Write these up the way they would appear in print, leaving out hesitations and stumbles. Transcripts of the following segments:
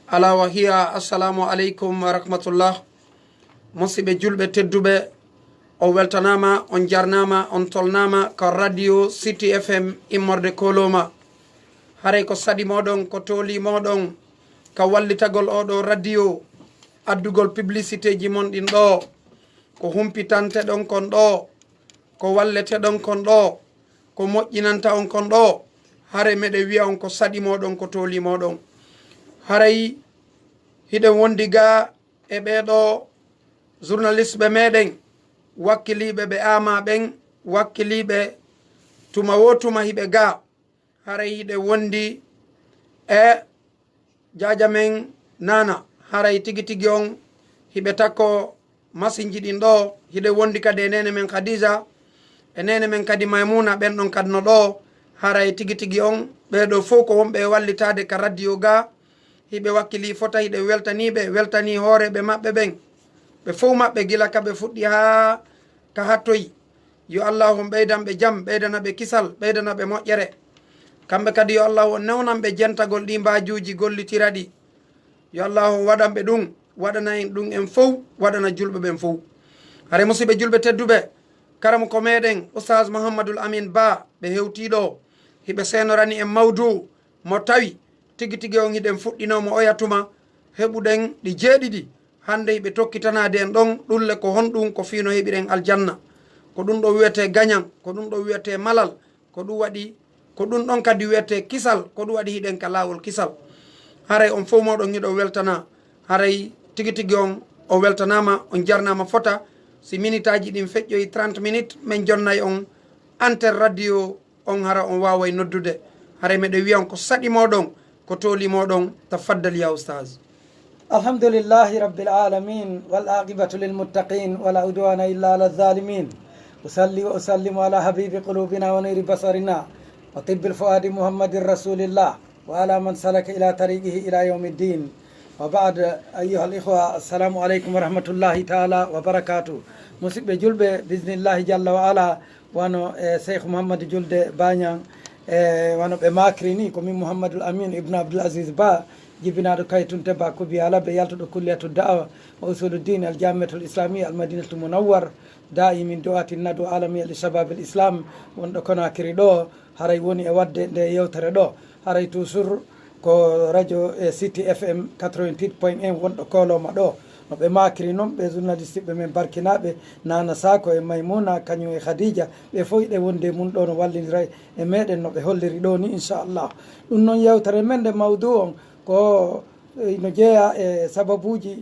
ala wa hiya assalamu aleykum wa rahmatullah. Musidɓe julɓe tedduɓe, o weltanama, on jarnama, on tolnama ko radio City FM immorde koloma. Haray ko saɗi moɗon, ko tooli moɗon, ko wallitagol oɗo radio, addugol publicité ji mon ɗin ɗo, ko humpitante ɗon kon ɗo, ko wallete ɗon kon ɗo, ko moƴƴinanta on kon ɗo. Hare meɗe wiya on ko saɗi moɗon, ko tooli moɗon. Haray hiɗen wondi ga e ɓeɗo journaliste ɓe meɗen, wakkiliɓe ɓe ama ɓen, wakkiliɓe tuma wo tuma hiɓe ga. Haray hiɗe wondi e jaja men nana. Haray tigi tigi on hiɓe takko machine ji ɗin ɗo. Hiɗe wondi kadi e nene men Khadija e nene men kadi Maymuna, ɓen ɗon kadno ɗo. Haray tigi tigi on ɓeɗo fof ko wonɓe wallitade ka radio ga. Hiɓe wakkili fota hiɗe weltaniɓe, weltani hooreɓe maɓɓe ɓen, ɓe fof maɓɓe gila kaɓe fuɗɗi ha ka hattoyi. Yo allahu ɓeydanɓe jaam, ɓeydanaɓe kisal, ɓeydanaɓe moƴƴere. Kamɓe kadi yo allahu o newnanɓe jentagol ɗi mbajuji gollitiraɗi. Yo allahu waɗanɓe ɗum, waɗana en ɗum en fof, waɗana julɓe ɓen fof. Hare musidɓe julɓe tedduɓe, karamo ko meɗen Oustaz Mouhammad Lamine Ba ɓe hewtiɗo hiɓe senorani en mawdu mo tawi tigi tigi on hiɗen fuɗɗinomo oyatuma heɓuɗen ɗi jeeɗiɗi. Hande hiɓe tokkitanade en ɗon ɗulle ko honɗum, ko fino heɓiɗen aljanna, ko ɗum ɗo wiyete gañan, ko ɗum ɗo wiyete malal, ko ɗum waɗi, ko ɗum ɗon kadi wiyete kisal, ko ɗum waɗi hiɗen ka lawol kisal. Haray on fof moɗon hiɗo weltana. Haray tigi tigi on o weltanama, on jarnama fota. Si minute aji ɗin feƴƴoyi 30 minutes min jonnayi on antenne radio on hara on waway noddude. Haray meɗe wiya on ko saɗi moɗon, ko tooli moɗon. Tafaddal ya oustaz. alhamdulillahi rabbil alamin wal aqibatu lil muttaqin wala udwana illa ala zalimin. usalli wa usallimu ala habibi qulubina wa nuri basarina wa tibbil fuadi muhammadin rasulillah wa ala man salaka ila tariqihi ila yawmiddin. wa ba'd, ayyuha al ikhwa, assalamu aleykum wa rahmatullahi taala wa barakatuh. musidɓe julɓe, bismillahi jalla wa ala, wano cheikh mouhamadou julde bañan wano ɓe makri ni ko min mouhamadoul amine ibnu abdoul asis ba, jibinaɗo kaytunte ba kobi ala ɓe yaltoɗo kulliyatu da'wa wa usuluddin al jamiatul islamia al madinatul munawwar da'i min do'atin nadu alami al shabab al islam wonɗo Konakiri ɗo. haray woni e wadde nde yewtere ɗo. haray toujours ko radio City FM 88.1 wonɗo koloma ɗo. no ɓe makri noon ɓe journaliste ɓe men barkinaɓe Nana Sako e Maymuna kañum e Khadija, ɓe fof ɗe wonde mum ɗo no wallidira e meɗen no ɓe holliri ɗo ni inchallah. ɗum noon yewtere men nde mawdu on ko no jeeya e sababuji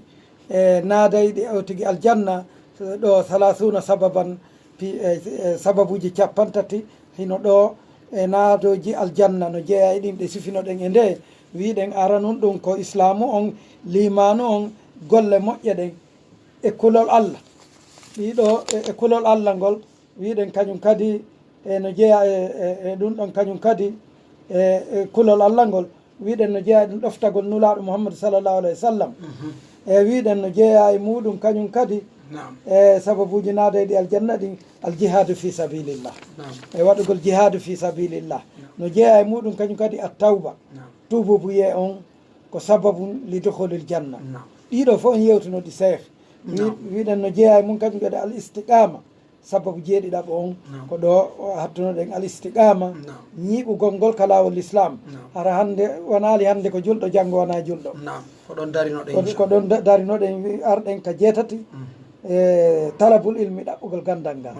e naadayɗi o tigui aljanna ɗo 30 sababan sababuji 30 hino ɗo e naadoji aljanna no jeeya e ɗin ɗe sifinoɗen e nde. wiɗen aranun ɗum ko islamu on, limanu on, golle moƴƴe ɗen e kulol Allah. ɗiɗo e kulol Allah ngol wiɗen kañum kadi e no jeeya e ɗum ɗon kañum kadi e kulol Allah ngol wiɗen no jeeya e ɗum ɗoftagol nulaɗo Muhammadu sallallahu alayhi wa sallam. e wiɗen no jeeya e muɗum kañum kadi e sababuji naadayɗi aljanna ɗin aljihadu fi sabilillah, e waɗugol jihadu fi sabilillah. no jeeya e muɗum kañum kadi a tawba, tububu wiye on ko sababu li dukhulil janna. ɗiɗo fof on yewtunoɗi cheikh. wiɗen no jeeya e mum kañum kadi al istiqama, sababu jeeɗiɗaɓo on ko ɗo hattunoɗen al istiqama, ñiɓugol ngol ka lawol l'islam. hara hande wonali hande ko julɗo, janggo wona julɗo. ko ɗon darinoɗen arɗen ka jeetati e talabul ilmi, ɗaɓɓugol gandal ngal.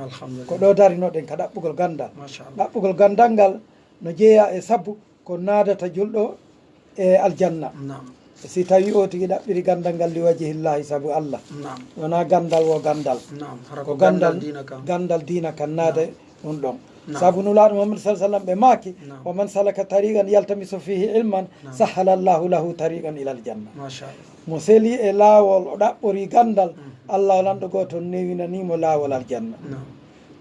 ko ɗo darinoɗen ka ɗaɓɓugol gandal. ɗaɓɓugol gandal ngal no jeeya e sabu ko naadata julɗo e aljanna. si tawi o tigui ɗaɓɓiri gandal ngal li wajihillahi saabu Allah, wona gandal wo gandal, ko gandal dina kan naade ɗum ɗon. saabu nulaɗo Muhammad sallallahu alaihi wasallam ɓe maaki wa man salaka tariqan yaltamisu fihi ilman sahala llahu lahu tariqan ilal janna. mo seli e laawol o ɗaɓɓori gandal, Allah lanɗo goto newinanimo laawol aljanna.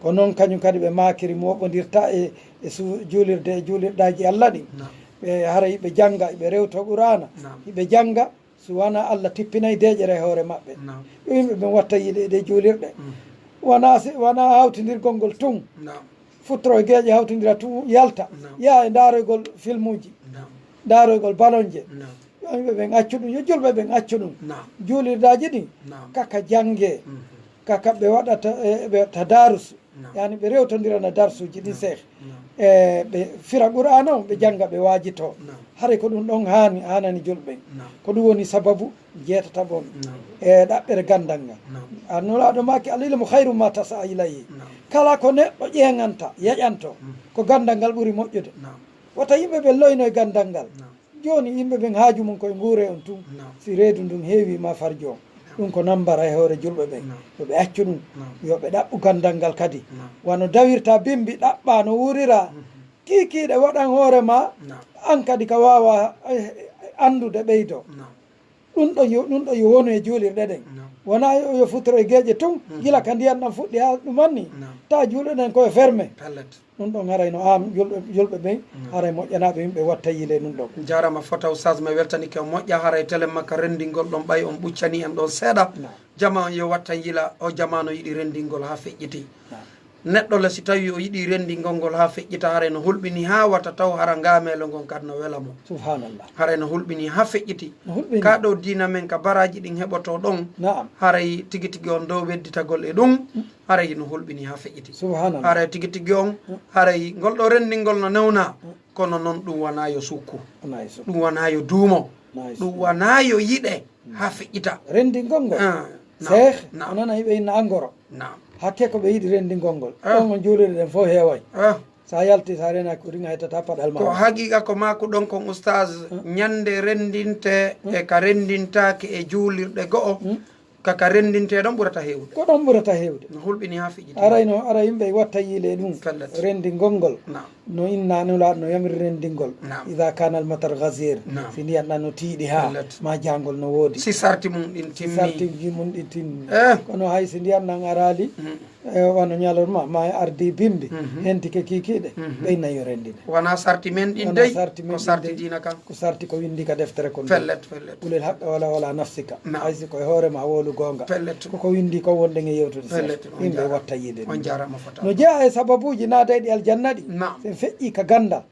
ko noon kañum kadi ɓe makiri moɓodirta e juulirde e juulirɗaji Allah ɗi. ɓe hara yiɓe jangga, ɓe rewto qur'ana, yiɓe jangga so wona Allah tippinayi deƴere hoore maɓɓe. yimɓe ɓe watta yiɗe ɗe juulirɗe, wona hawtidirgol ngol tun futoro gueƴe hawtodira tun yalta yaa e daaroygol film uji, daaroygol ballon je, yo yimɓe ɓen accu ɗum yo julɓe ɓen accu ɗum Naam. juulirdaji ɗi Naam. kaka jangge kaka ɓe waɗata ɓe tadarus yani ɓe rewtodirana darsuji ɗi seeh ɓe fira qur'an on ɓe jangga ɓe wajito haray ko ɗum ɗon hanani julɓen ko ɗum woni sababu jeetata bon e ɗaɓɓere gandal ngal annulaɗo maki alilmu hayru ma tasa ilayhi kala ko neɗɗo ƴeŋanta yaƴanto ko gandal ngal ɓuuri moƴƴude wata yimɓe ɓe loyno e gandal ngal joni yimɓe ɓen haaju mum koye guure on tun si reedu ndun heewi ma farjo on ɗum ko nambara e hoore julɓe ɓen yoɓe accu ɗum yoɓe ɗaɓɓu gandal ngal kadi wano dawirta bimbi ɗaɓɓa no wurira kikiɗe waɗan hoore ma an kadi ka wawa andude ɓeydo ɗum ɗo yo wonu e juulirɗe ɗen wona yo futoro e gueƴe tun gila ka ndiyan ɗam fuɗɗi ha ɗumanni ta juuɗe ɗen koye ferme ɗum ɗon harayno am julɓe ɓen haray moƴƴanaɓe yimɓe watta yile ɗum ɗon jarama fota Oustaz ma weltanike o moƴƴa haray télé makka rendingol ɗon ɓay on ɓuccani en ɗon seeɗa jama on yo watta yila o jamano yiɗi rendingol ha feƴƴiti neɗɗo le si tawi o yiɗi rendingol ngol ha feƴƴita haray no hulɓini ha wata taw hara ngamelo ngon kadi no welamo subhanallah haray no hulɓini ha feƴƴiti ka ɗo dina men ka baraji ɗin heɓoto ɗon haray tigui tigui on dow wedditagol e ɗum haray no hulɓini ha feƴƴiti haray tigui tigui on haray ngol ɗo rendingol no newna kono noon ɗum wona yo sukku ɗum wona yo duumo ɗum wona yo yiɗe ha feƴƴita rendingol ngol cheikh onana yiɓe inna angoro hakke ko ɓe yiɗi rendingol ngol ɗon on juulirɗe ɗen fof heeway sa yalti sa renaki ko ringa hettata paɗal ma ko haqiqa ko mako ɗon kon Oustaz ñande rendinte e ka rendintake e juulirɗe go'o kaka rendinte ɗon ɓurata hewde ko ɗon ɓurata hewde no hulɓini ha feƴƴiti arayno ara yimɓe watta yiile ɗum rendingol ngol no inna nulaɗo no yamiri rendingol ida kana al matar gasir si ndiyan ɗan no tiiɗi ha ma jangol no woodi si sarti mum ɗin timmi sartiji mum ɗin timmi kono hay si ndiyan ɗan arali wano ñalorma ma ardi bimbi hentike kikiɗe ɓeyna yo rendine wona sarti men ɗin dey ko sarti dina kan ko sarti ko windi ka deftere kon fellet ɓulel haqqa wala nafsika haysi koye hoorema wolu gonga koko windi ko wonɗen e yewtude yimɓe watta yiide on jarama fota no jeeya e sababuji naada ɗi aljanna ɗi sen feƴƴi ka gandal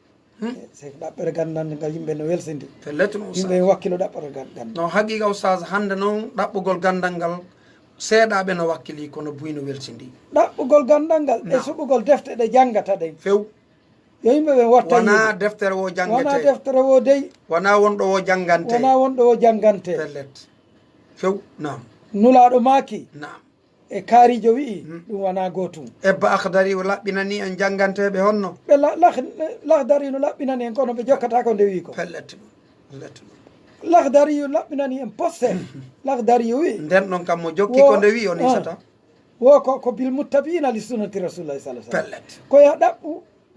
se ɗaɓɓere gandal ngal yimɓe no welsidi yimɓe wakkilo ɗaɓɓere gandal no haqiqa Oustaz hande noon ɗaɓɓugol gandal ngal seeɗaɓe no wakkili kono buy no welsidi ɗaɓɓugol gandal ngal e suɓugol defte ɗe janggata ɗen few yo yimɓe ɓe watta wona deftere wo jangete wona deftere wo dey wona wonɗo wo janggante wona wonɗo wo janggante fellet few nam nulaɗo maaki nam e kaarijo wi'i ɗum wona gotum ebba akhdari o laɓɓinani en jangganteɓe honno ɓe lahdari no laɓɓinani en kono ɓe jokkata ko nde wi ko fellet lahdari yo laɓɓinani en poste lahdari yo wi nden ɗon kam mo jokki ko nde wi o nisata wo ko bil muttabiina li sunnati rasulillahi sallallahu alaihi wasallam pellet ko ya ɗaɓɓu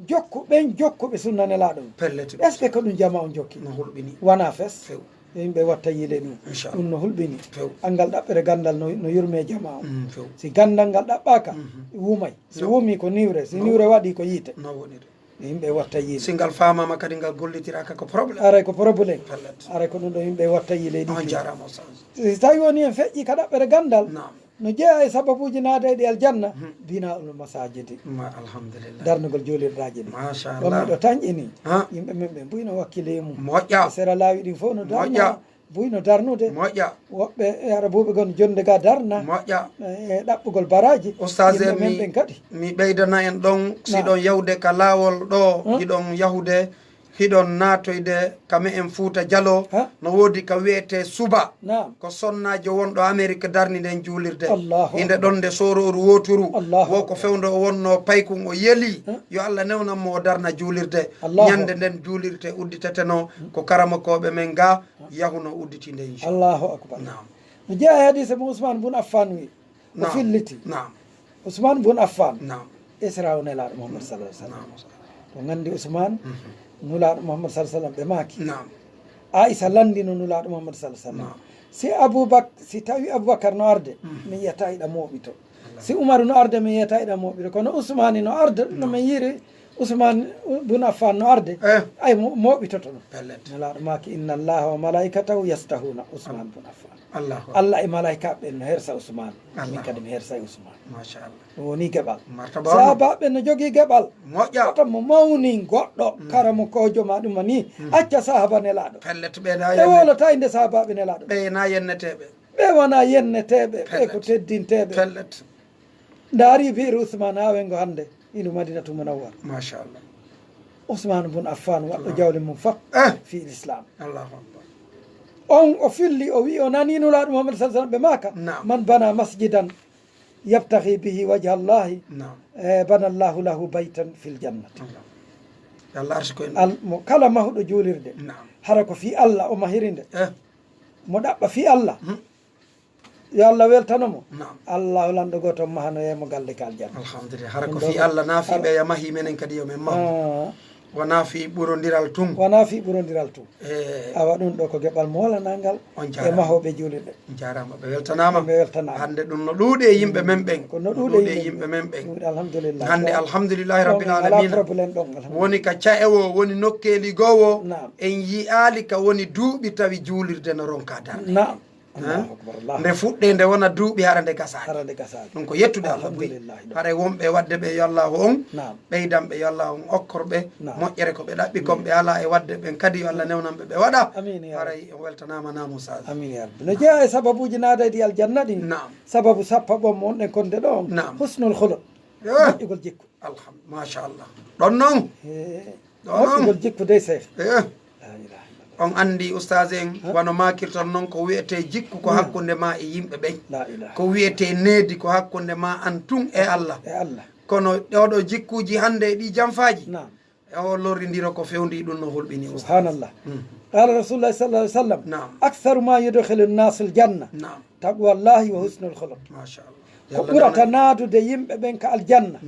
jokku ɓen jokkuɓe sunnanelaɗon pellet est ce que ko ɗum jama on jokki no hulɓini wona fes few yimɓe watta yiile ɗum ɗum no hulɓini few angal ɗaɓɓere gandal no yurme jama on few si gandal ngal ɗaɓɓaka wumay si wumi ko niwre si niwre waɗi ko yiite no woniri yimɓe watta yiile si ngal famama kadi ngal gollitiraka ko probléme aray ko probléme pellet aray ko ɗum ɗo yimɓe watta yiile ɗi on jarama Oustaz si tawi woni en feƴƴi ka ɗaɓɓere gandal nam no jeeya e sababuji naada e ɗi aljanna bina ul masajidi alhamdulillah darnugol juulirɗaji ɗi machallah ɗon miɗo tañƴini yimɓe men ɓe mbuyno wakkilemu moƴƴa sera laawi ɗin fof no darna buyno darnude moƴƴa woɓɓe arabuɓe gon jonde ga darna moƴƴa e ɗaɓɓugol baraji Oustaz men ɓen kadi mi ɓeydana en ɗon siɗon yawde ka laawol ɗo hiɗon yahude hiɗon natoyde kame en Fouta Dialo no woodi ka wiyete suba ko sonnajo wonɗo Amérique darni nden juulirde inde ɗon nde sororu woturu wo ko fewdo o wonno paykun o yeeli yo Allah newnanmo o darna juulirde ñande nden juulirte udditeteno ko karamakoɓe men ga yahuno udditinde inchallah. Allahu akbar. no jeeya hadise mo Ousmane Boun Affan wi o filliti Ousmane Boun Affan israo nelaɗo Muhammad sallallahu alaihi wasallam to gandi Ousmane nulaɗo Muhammad sallallahu alaihi wasallam ɓe maaki Aisha landino nulaɗo Muhammad sallallahu alaihi wasallam si Aboubacar si tawi Aboubacar no arde mi yiyata iɗa mooɓito si Umaru no arde mi yiyata iɗa mooɓito kono Ousmane no arde no min yiri Ousmane Boun Affan no arde ay mooɓitoto no nulaɗo maaki inna allaha wa malaikatahu yastahuna Ousmane Boun Affan Allah e malaikaɓe no hersa Ousmane min kadi mi hersa Ousmane machallah ɗum woni geɓal martaba sahabaɓe no jogui geɓal moƴƴa oto mo mawni goɗɗo karamo kojo ma ɗuma ni acca sahaba nelaɗo pellet ɓeɗa ɓe wolata inde sahabaɓe nelaɗo ɓeyna yenneteɓe ɓe wona yenneteɓe ɓe ko teddinteɓe pellet daari biir Ousmane ha wengo hande inu Madinatu Munawwar machallah Ousmane bun Affan waɗɗo jawle mum fop fi l'islam allahu akbar on o filli o wi o nani nulaɗo Muhammad sallallahu alaihi wasallam ɓe maka man bana masjidan yabtahi bihi wajha allahi bana allahu lahu baytan fil jannati Allah arsi koye mo kala mahuɗo juulirde hara ko fi Allah o mahirinde mo ɗaɓɓa fi Allah yo Allah weltanomo Allah lanɗo goto mahanoyemo galle kal janna alhamdulillah hara ko fi Allah naafiɓe ya mahi menen kadi yo men mahu wona fi ɓurodiral tum wona fi ɓurodiral tum awa ɗum ɗo ko geɓal molanangal e mahoɓe julirɗe jarama ɓe weltanama ɓe weltanama hande ɗum no ɗuuɗe yimɓe men ɓen ko no ɗuuɗe yimɓe men ɓen alhamdulillah hande alhamdulillahi rabbil alamina probléme ɗon woni ka cae o woni nokkeli gowo en yiyaali ka woni duuɓi tawi juulirde no ronka darde naam nde fuɗɗe nde wona duuɓi hara nde gasaki ɗum ko yettude Allah ɓuyi haray wonɓe wadde ɓe yo allahu on ɓeydanɓe yo allah on okkorɓe moƴƴere ko ɓe ɗaɓɓi kon ɓe ala e wadde ɓen kadi yo allah newnanɓe ɓe waɗa haray o weltanama namu sage amin ya rabbi no jeeya e sababuji naadaydi aljanna ɗi sababu sappa ɓom wonɗen konde ɗo on husnul huluk moƴƴugol jikku machallah ɗon noon moƴƴugol jikku dey seh on andi oustaz en wano makirton noon ko wiyete jikku ko hakkude ma e yimɓe ɓen ko wiyete needi ko hakkude ma an tun e Allah kono ɗoɗo jikkuji hande e ɗi janfaji o lorridira ko fewndi ɗum no hulɓini subhanallah qala rasulullah sallallahu alaihi wasallam aktharu ma yudkhilu an-nas al-janna taqwallahi wa husnul khuluq machallah ko ɓurata naadude yimɓe ɓen ka aljanna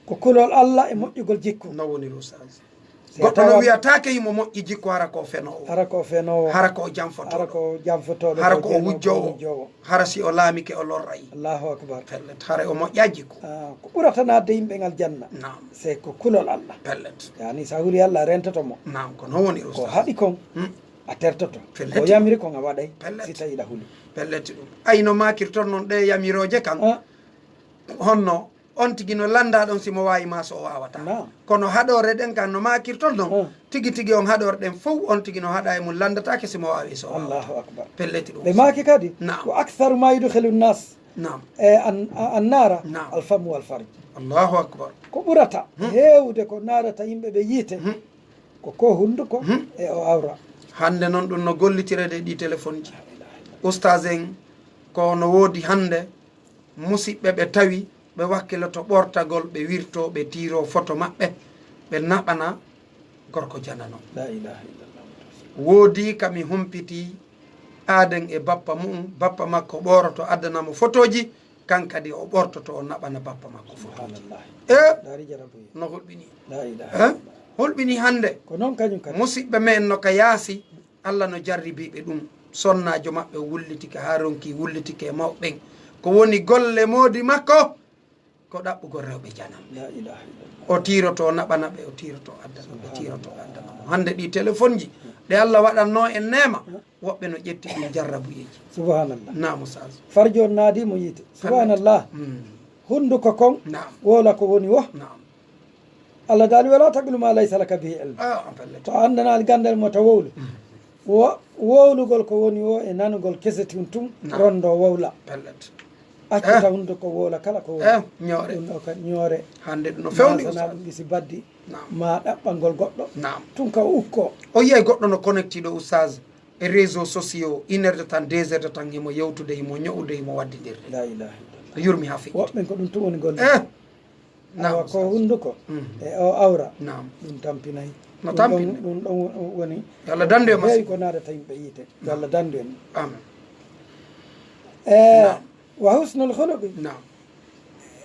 ko kulol Allah e moƴƴugol jikku no woni oustaz goɗɗo no wiyatake yimo moƴƴi jikku hara ko fenowo hara ko jamfotoɗo hara ko wujjowo hara si o laamike o lorrayi allahu akbar pellet hara o moƴƴa jikku ko ɓurata nadde yimɓe ngal janna c'est ko kulol Allah pellet yani sa huuli Allah rentotomo nam ko non woni ko haɗi kon a tertoto o yamiri kon a waɗay si tawi ɗa huuli pellet ɗum ayno makirton noon ɗe yamiroje kan honno on tigi no landa ɗon simo wawi ma so o wawata kono haɗore ɗen kan no makirton ɗon tigi tigi on haɗore ɗen fof on tigi no haɗa e mum landatake simo wawi so allahu akbar pelleti ɗum ɓe maki kadi ko aktharu ma yudkhilu nnas e annara alfamu walfarj allahu akbar ko ɓurata hewde ko naɗata yimɓe ɓe yiite ko hunduko e o awra hande noon ɗum no gollitirede ɗi téléphone ji oustaz en ko no woodi hande musidɓe ɓe tawi ɓe wakkiloto ɓortagol ɓe wirto ɓe tiro photo maɓɓe ɓe naɓana gorko janano woodi kami humpiti aden e bappa mum bappa makko ɓoroto addanamo photoji kankadi o ɓortoto o naɓana bappa makko photoji no hulɓini hulɓini hande musidɓe men no ka yaasi Allah no jarribiɓe ɗum sonnajo maɓɓe wullitike ha ronki wullitike e mawɓen ko woni golle moodi makko ko ɗaɓɓugol rewɓe janam o tiroto naɓana ɓe o tiroto addana ɓe tiroto addana hande ɗi téléphone ji ɗe Allah waɗanno en nema woɓɓe no ƴetti ɗum jarrabuyeji subhanallah namu sage farjo on naadimo yiite subhanallah hunduko kon wola ko woni wo Allah daali wala taqulu ma laysa laka bihi ilm to andanali gandal mo to wowlu wowlugol ko woni wo e nanugol kesetum tum rondo wowla accata hunduko wola kala ko ñoore ɗum ɗo kadi ñoore hande ɗum no fewndi sana ɗum ɗisi baddi ma ɗaɓɓalngol goɗɗo tun ka ukko o yiyay goɗɗo no connecti ɗo oustaz e réseaux sociaux 1 heure de temps 2 heures de temps himo yewtude himo ño'ude himo waddidirde la ilaha illallah yurmi ha feƴƴi woɓɓen ko ɗum tun woni golle awa ko hunduko e o awra ɗum tampinayi no tampina ɗum ɗon woni yo Allah dandu e heewi ko naadata yimɓe yiite yo Allah dandu en amen wa husnul khuluqi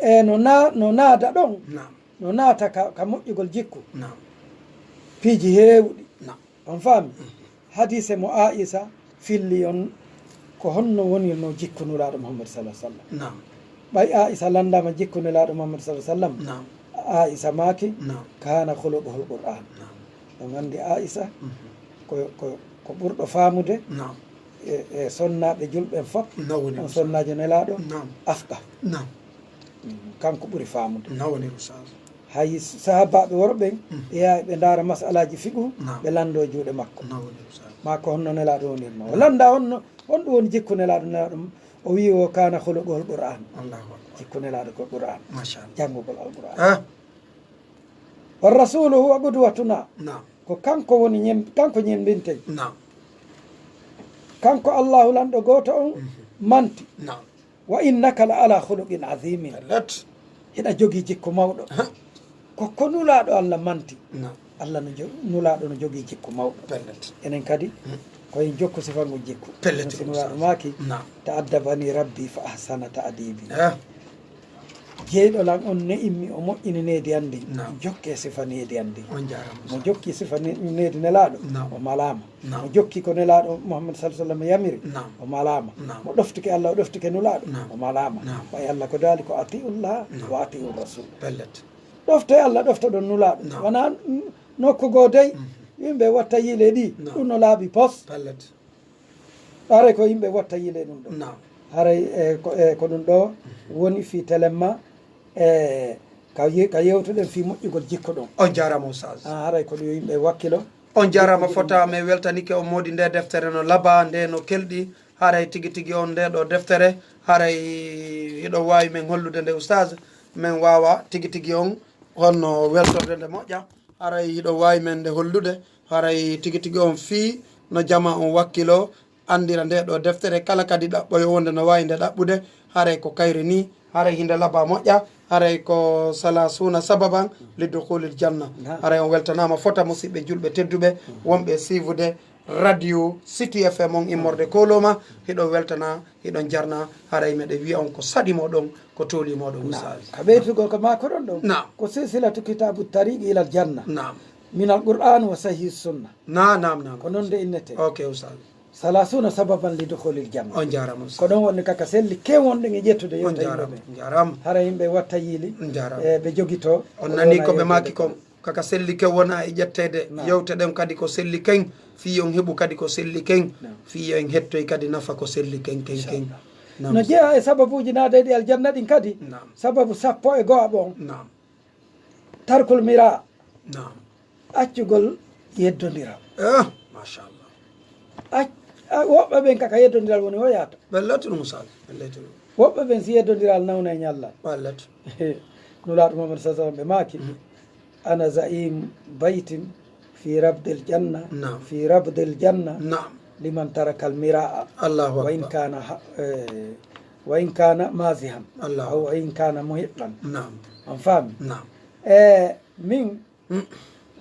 e no naada ɗon no naata ka moƴƴugol jikku piiji heewɗi on faami hadise mo Aisha filli on ko honno woni no jikkunulaaɗo Muhammad sallallahu alaihi wasallam ɓay Aisha landama jikkunulaaɗo Muhammad sallallahu alaihi wasallam Aisha maaki kana khuluquhul Qur'an on andi Aisha ko ɓurɗo faamude e sonnaɓe julɓen fof nawoni on sonnajo nelaɗo nam afka nam kanko ɓuuri famude nawoni Oustaz hay sahabaɓe worɓen ɓe yawi ɓe daara masalaji fiqu ɓe lando juuɗe makko nawoni Oustaz ma ko honno nelaɗo wonirma o landa honno honɗum woni jikku nelaɗo nelaɗo o wi o kana huluqul qur'an allahu akbar jikku nelaɗo ko qur'an machallah janngugol alqur'an wa rasulu huwa qudwatuna nam ko kanko woni kanko ñembinten nam kanko allahu lanɗo goto on manti nam wa innaka la ala huluqin azimin pellet hiɗa jogui jikku mawɗo ko nulaɗo allah manti nam allah nulaɗo no jogui jikku mawɗo pellet enen kadi koye jokku sifangol jikku pellet si nulaɗo maki nam ta addabani rabbi fa ahsana ta adibi jeyɗo lan on ne immi o moƴƴini needi andi jokke sifa needi andi on jarama mo jokki sifa needi nelaɗo o malama mo jokki ko nelaɗo mouhammad sallam yamiri o malama mo ɗoftike allah o ɗoftike nulaɗo o malama ɓay allah ko daali ko atiullah wa atiur rasul pellet ɗofte allah ɗofta ɗon nulaɗo wona nokku goo dey yimɓe watta yiile ɗi ɗum no laaɓi pos pellet haray ko yimɓe watta yiile ɗum ɗo haray ko ɗum ɗo woni fi téléma ka yewtuɗen fi moƴƴugol jikko ɗon on jarama Oustaz haray ko ɗum yo yimɓe wakkilo on jarama fota mi weltanike o moodi nde deftere no laba nde no kelɗi haray tigui tigui on nde ɗo deftere haray hiɗo wawi min hollude nde Oustaz min wawa tigui tigui on honno weltorde nde moƴƴa haray hiɗo wawi men nde hollude haray tigui tigui on fi no jama on wakkilo andira nde ɗo deftere kala kadi ɗaɓɓoyo wonde no wawi nde ɗaɓɓude haray ko kayri ni haray hinde laba moƴƴa haray ko sala suna sababan lidukhulil janna haray on weltanama fota musidɓe julɓe tedduɓe wonɓe sivude radio City FM on immorde koloma hiɗo weltana hiɗon jarna haray meɗe wiya on ko saɗimoɗon ko tolimoɗon Oustaz ka ɓeytugol ko mako ɗon ɗon nam ko silsilatu kitabu tariqi ilal janna nam min al qur'an wa sahih sunna nam ko noon de innete ok Oustaz salasuna sababan lidukhulil janna on jarama ko ɗon wonde kaka selli kewonɗen e ƴettude on jarama jarama hara yimɓe watta yiili jarama ɓe joguito on nani koɓe maki kon kaka selli ken wona e ƴettede yewte ɗen kadi ko selli ken fi on heeɓu kadi ko selli ken fi en hettoy kadi nafa ko selli ken no jeeya e sababuji naadayɗi aljanna ɗin kadi sababu sappo e go'a ɓon tarkul mira accugol yeddodira machallah woɓɓe ɓen kaka yeddodiral woni o yata ɓellatu ɗum Oustaz ɓellatu ɗum woɓɓe ɓen si yeddodiral nawna e ñallal ɓellatu nulaɗo mamadou sa sallam ɓe maaki ana zaim baytin fi rabdel janna fi rabdel janna liman tarakal miraa allahu wa in kana masihan aw wa in kana muhiqqan on faami min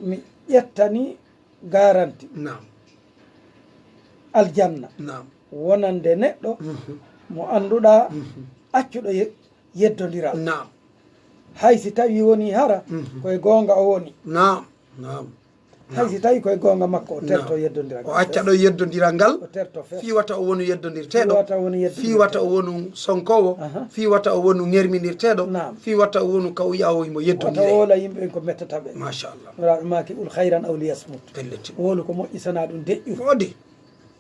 mi ƴettani garanti aljanna wonande neɗɗo mo annduɗa accuɗo yeddodiral hay si tawi woni hara koye goonga o woni hay si tawi koye goonga makko o terto yeddodiral o accaɗo yeddodiral ngal o terto fiwata o wonu yeddodirteɗo fiwata o wonu sonkowo fiwata o wonu ŋerminirteɗo fiwata o wonu kawyawoymo yeddodire o wola yimɓe ɓen ko mettataɓe machallah raɗo maki ul hayran aw liyasmut pelleti wolu ko moƴƴisana ɗum deƴƴu foodi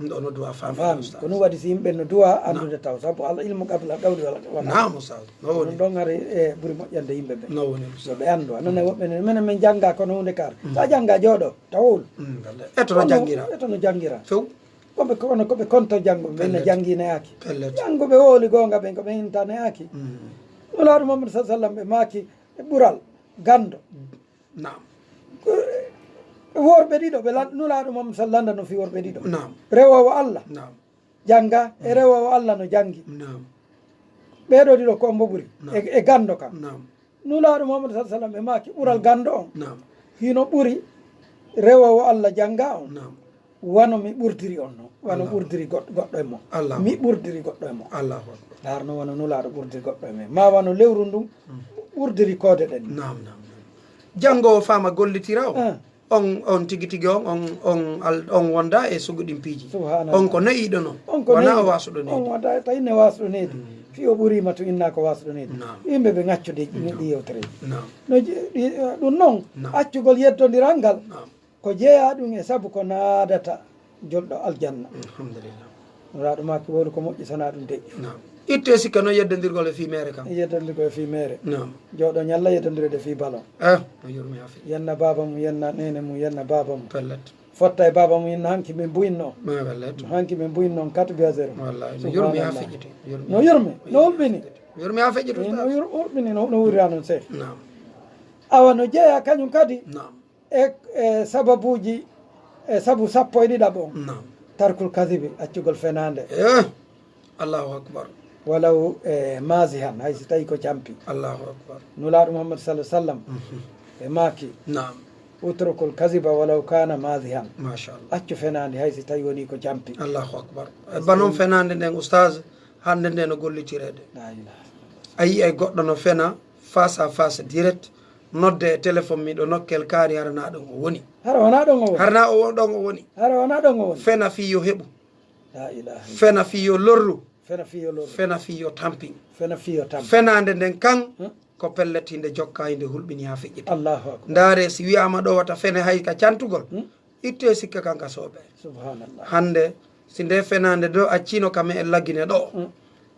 ɗo no duwa faami ko ɗum waɗi si yimɓe no duwa andude taw sabu allah ilmu qabla qawli nam Oustaz no woni ɗon ari e ɓuuri moƴƴande yimɓe ɓe no woni yoɓe andu anone woɓɓe ne minen min jangga kono hunde kar sa jangga jooɗo tawol etono jangira etono jangira few koɓe kono koɓe konto janggoɓe ɓen ne janginayaki janggoɓe wooli gonga ɓen koɓe hintanayaki nulaɗo mamadou sa sallam ɓe maaki e ɓuural gando nam worɓe ɗiɗo ɓe nulaɗo mamadou sa landa no fi worɓe ɗiɗo rewowo allah jangga e rewowo allah no jangi ɓeɗo ɗiɗo ko mbo ɓuuri e gando kam nulaɗo mamadou sa sallam ɓe maaki ɓuural gando on hino ɓuuri rewowo allah jangga on wano mi ɓurdiri on noon wano ɓurdiri goɗɗo e mo mi ɓurdiri goɗɗo e mo darno wano nulaɗo ɓurdiri goɗɗo e men ma wano lewru ndun ɓurdiri koode ɗen janggowo fama gollitira o on tigui tigui on wonda e suguɗin piiji on ko nayiɗo noon wona o wasuɗo nedi on wonda tawi ne wasuɗo nedi fi o ɓuurima to inna ko wasuɗo nedi yimɓe ɓe gaccude ɗi yewtereji no ɗum noon accugol yeddodiral ngal ko jeeya ɗum e saabu ko naadata jolɗo aljanna alhamdulillah nulaaɗo maaki woni ko moƴƴi sona ɗum deƴƴi nam itte sikka noon yeddodirgol e fi mere kam yeddodirgo e fi mere nam jooɗo ñalla yeddodirede fi ballon no yurmi ha feƴi yenna baba mum yenna nene mum yenna baba mum pellet fotta e baba mum yenna hanki min buyinno ma pellet hanki min buyinno 4 bien 0 wallahi no yurmi ha feƴiti no yurmi no hulɓini yurmi ha feƴi no hulɓini no wurira noon sey nam awa no jeeya kañum kadi nam e sababuji e saabu sappo e ɗiɗaɓo nam tarkul kadibi accugol fenande allahu akbar walaw e maasi han hay si tawi ko campi allahu akbar nulaaɗo mouhammad sallam e maaki nam utrukul kasiba walaw kana maasi han machallah accu fenande hay si tawi woni ko campi allahu akbar ba noon fenande nden oustage hande nde no gollitirede la ilaha a yi ay goɗɗo no fena face à face direct nodde e téléphone miɗo nokkel kaari harana ɗon o woni hara wona ɗon o woni harana o ɗon o woni hara wona ɗon o woni fena fi yo heɓu la ilaha fena fi yo lorru fena fiyo lor fena fi yo tampin fena fiyo tam fenande nden kan ko pelletinde jokkayinde hulɓini ha feƴƴita allahu akbar ndaare si wiyama ɗo wata fene hay ka cantugol itte sikka kanka sooɓe subhanallah hande si nde fenande do accino kam en laggine ɗo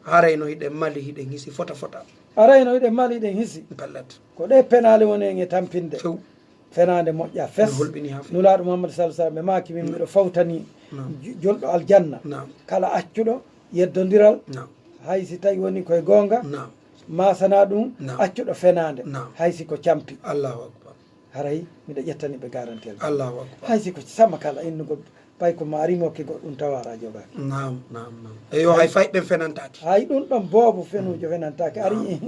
harayno hiɗen mali hiɗen hisi fota fota arayno hiɗen mali hiɗen hisi pellet ko ɗe penale woni en e tampinde few fenande moƴƴa fes hulɓini ha feƴ nulaaɗo mouhammad sallam ɓe maaki min miɗo fawtani jolɗo aljanna nam kala accuɗo yeddodiral nam hay si tawi woni koye goonga nam masana ɗum Nam. accuɗo fenande Nam. hay si ko campi allahu akbar haray miɗo ƴettani ɓe garantel allahu akbar hay si ko sama kala innugol pay ko ma rimokke goɗɗum tawara jogaki nam nam nam eyo hay fayɗen fenantaki hay ɗum ɗon boobo fenujo fenantake ari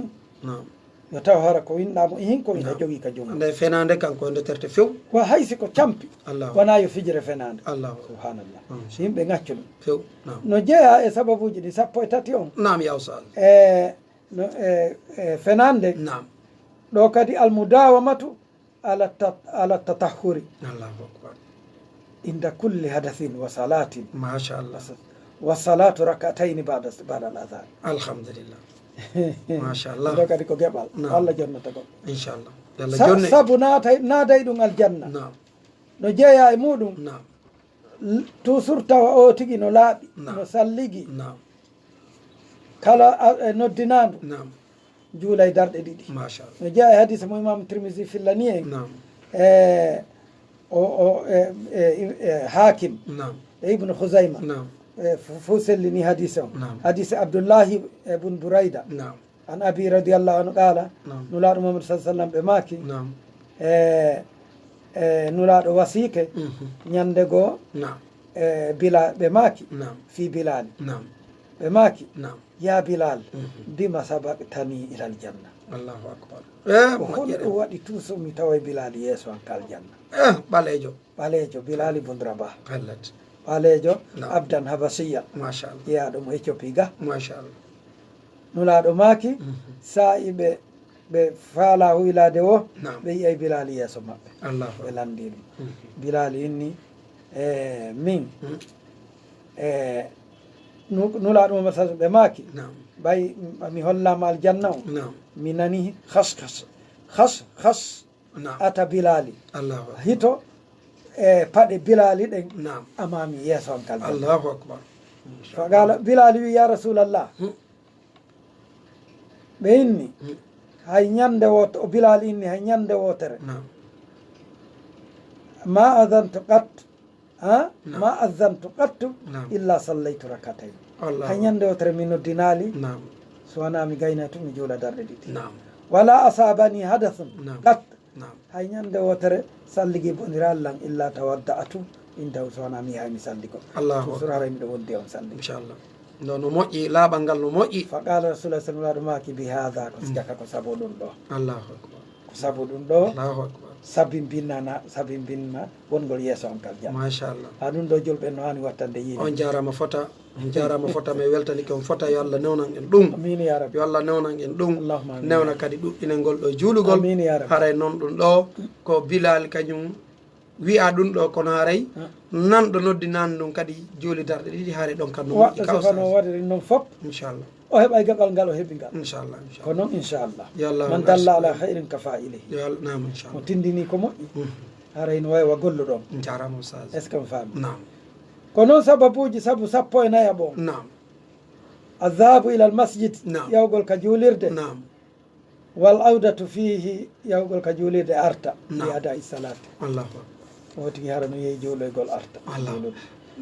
nam yo taw hara ko winɗamo ihin ko ina jogui ka jongo nde fenande kanko nde terte few wa hay si ko campi allahu wona yo fijire fenande allahu subhanallah Mm. yimɓe gaccu ɗum few nam no jeeya e sababuji ɗi sappo e tati on nam ya oustage no fenande nam ɗo kadi almudawamatu ala tatahuri allahu akbar inda kulli hadathin wa salatin machallah wa salatu rakatayni bada al adhan alhamdulillah machallah ɗo kadi ko geɓal Nam. allah jonnata goɗɗo inchallah yallah jonne saabu naaday ɗum aljanna nam no jeeya e muɗum nam toujours tawa o tigui no laaɓi Nam. no salligi nam kala noddinandu nam juula e darɗe ɗiɗi machallah no jeeya e hadisa mo imam trimisi fillani en nam hakim nam e ibnu husayma nam fo sellini hadise o Nam. hadise abdoullahi bun bourayda nam an abi radiallahu anhu qala Nam. nulaaɗo mamadou sa sallam ɓe maaki nam nulaaɗo wasiike ñande goo nam bila ɓe maaki nam fi bilali nam ɓe maaki nam ya bilal bima sabaqtani ilal janna allahu akbar ko holɗo waɗi toujours mi tawa bilali yeeso an kal janna ɓalejo ɓaleejo bilali bun rabah pellet ɓaleejo Nam. abdan habasiya machallah yeyaɗo mo éthiopie ga machallah nulaaɗo maaki sa iɓe ɓe faala huylade o Nam. ɓe yiyay bilali yeeso maɓɓe allahu ɓe akbar landi ɗum bilali inni min nulaaɗo mamad sa ɓe maaki nam ɓay mi hollama aljanna o nam mi nani has nam ata bilali allahu akbar hito e paɗe bilali ɗen nam amami yeeso an kal janna allahu akbar fa qala bilali wi ya rasulallah ɓe inni hay ñande woto o bilal inni hay ñande wotere nam ma adantu qat Nam. ma adantu qattu Nam. illa sallaytu rakatayn allah hay ñande wotere mi noddinali nam so wona mi gaynay tu mi juula darɗe ɗiɗi nam wala asabani hadathun Nam. qat nam hay ñande wotere salligi bondiral lan illa tawadda atu indaw so wona mi yahay mi salli ko allahu toujours haray miɗo wondi on salli inchallah ndo no moƴƴi laaɓal ngal no moƴƴi fa qala rasulullah sallallahu alaihi wasallam bi hada ko sikaka ko sabo ɗum ɗo allahu akbar ko sabo ɗum ɗo allahu akbar sabi binma wongol yeeso on kal janna machallah ha ɗum ɗo julɓe no hani wattande yiide on jarama fota on jarama fota mi weltanike on fota yo allah newnan en ɗum amin ya rabbi yo allah newnan en ɗum Allahumma amin. newna kadi ɗuɗɗinel ngol ɗo juulugol Amin ya rabbi. haray noon ɗum ɗo ko bilal kañum wiya ɗum ɗo kono haray nanɗo noddinan ɗum kadi juuli darɗe ɗiɗi haare ɗon kam no moƴƴi waɗɗo sofano waɗiri noon fof inchallah o heɓa gaɓal ngal o heeɓi ngal inchallah ko noon inchallah yo allah man dalla ala hayrin ka failihi yo allah nam mo inchallah tindini ko moƴƴi haray no wawa golluɗon jarama oustaz est ce que mi faami nam ko noon sababuji sabu 14 bon nam adhabu ila almasjid Naam. yawgol ka juulirde nam wal awdatu fihi yawgol ka juulirde arta Naam. li ada salati allahu akbar o tigi hara no yehi juuloygol arta Allah. juulude.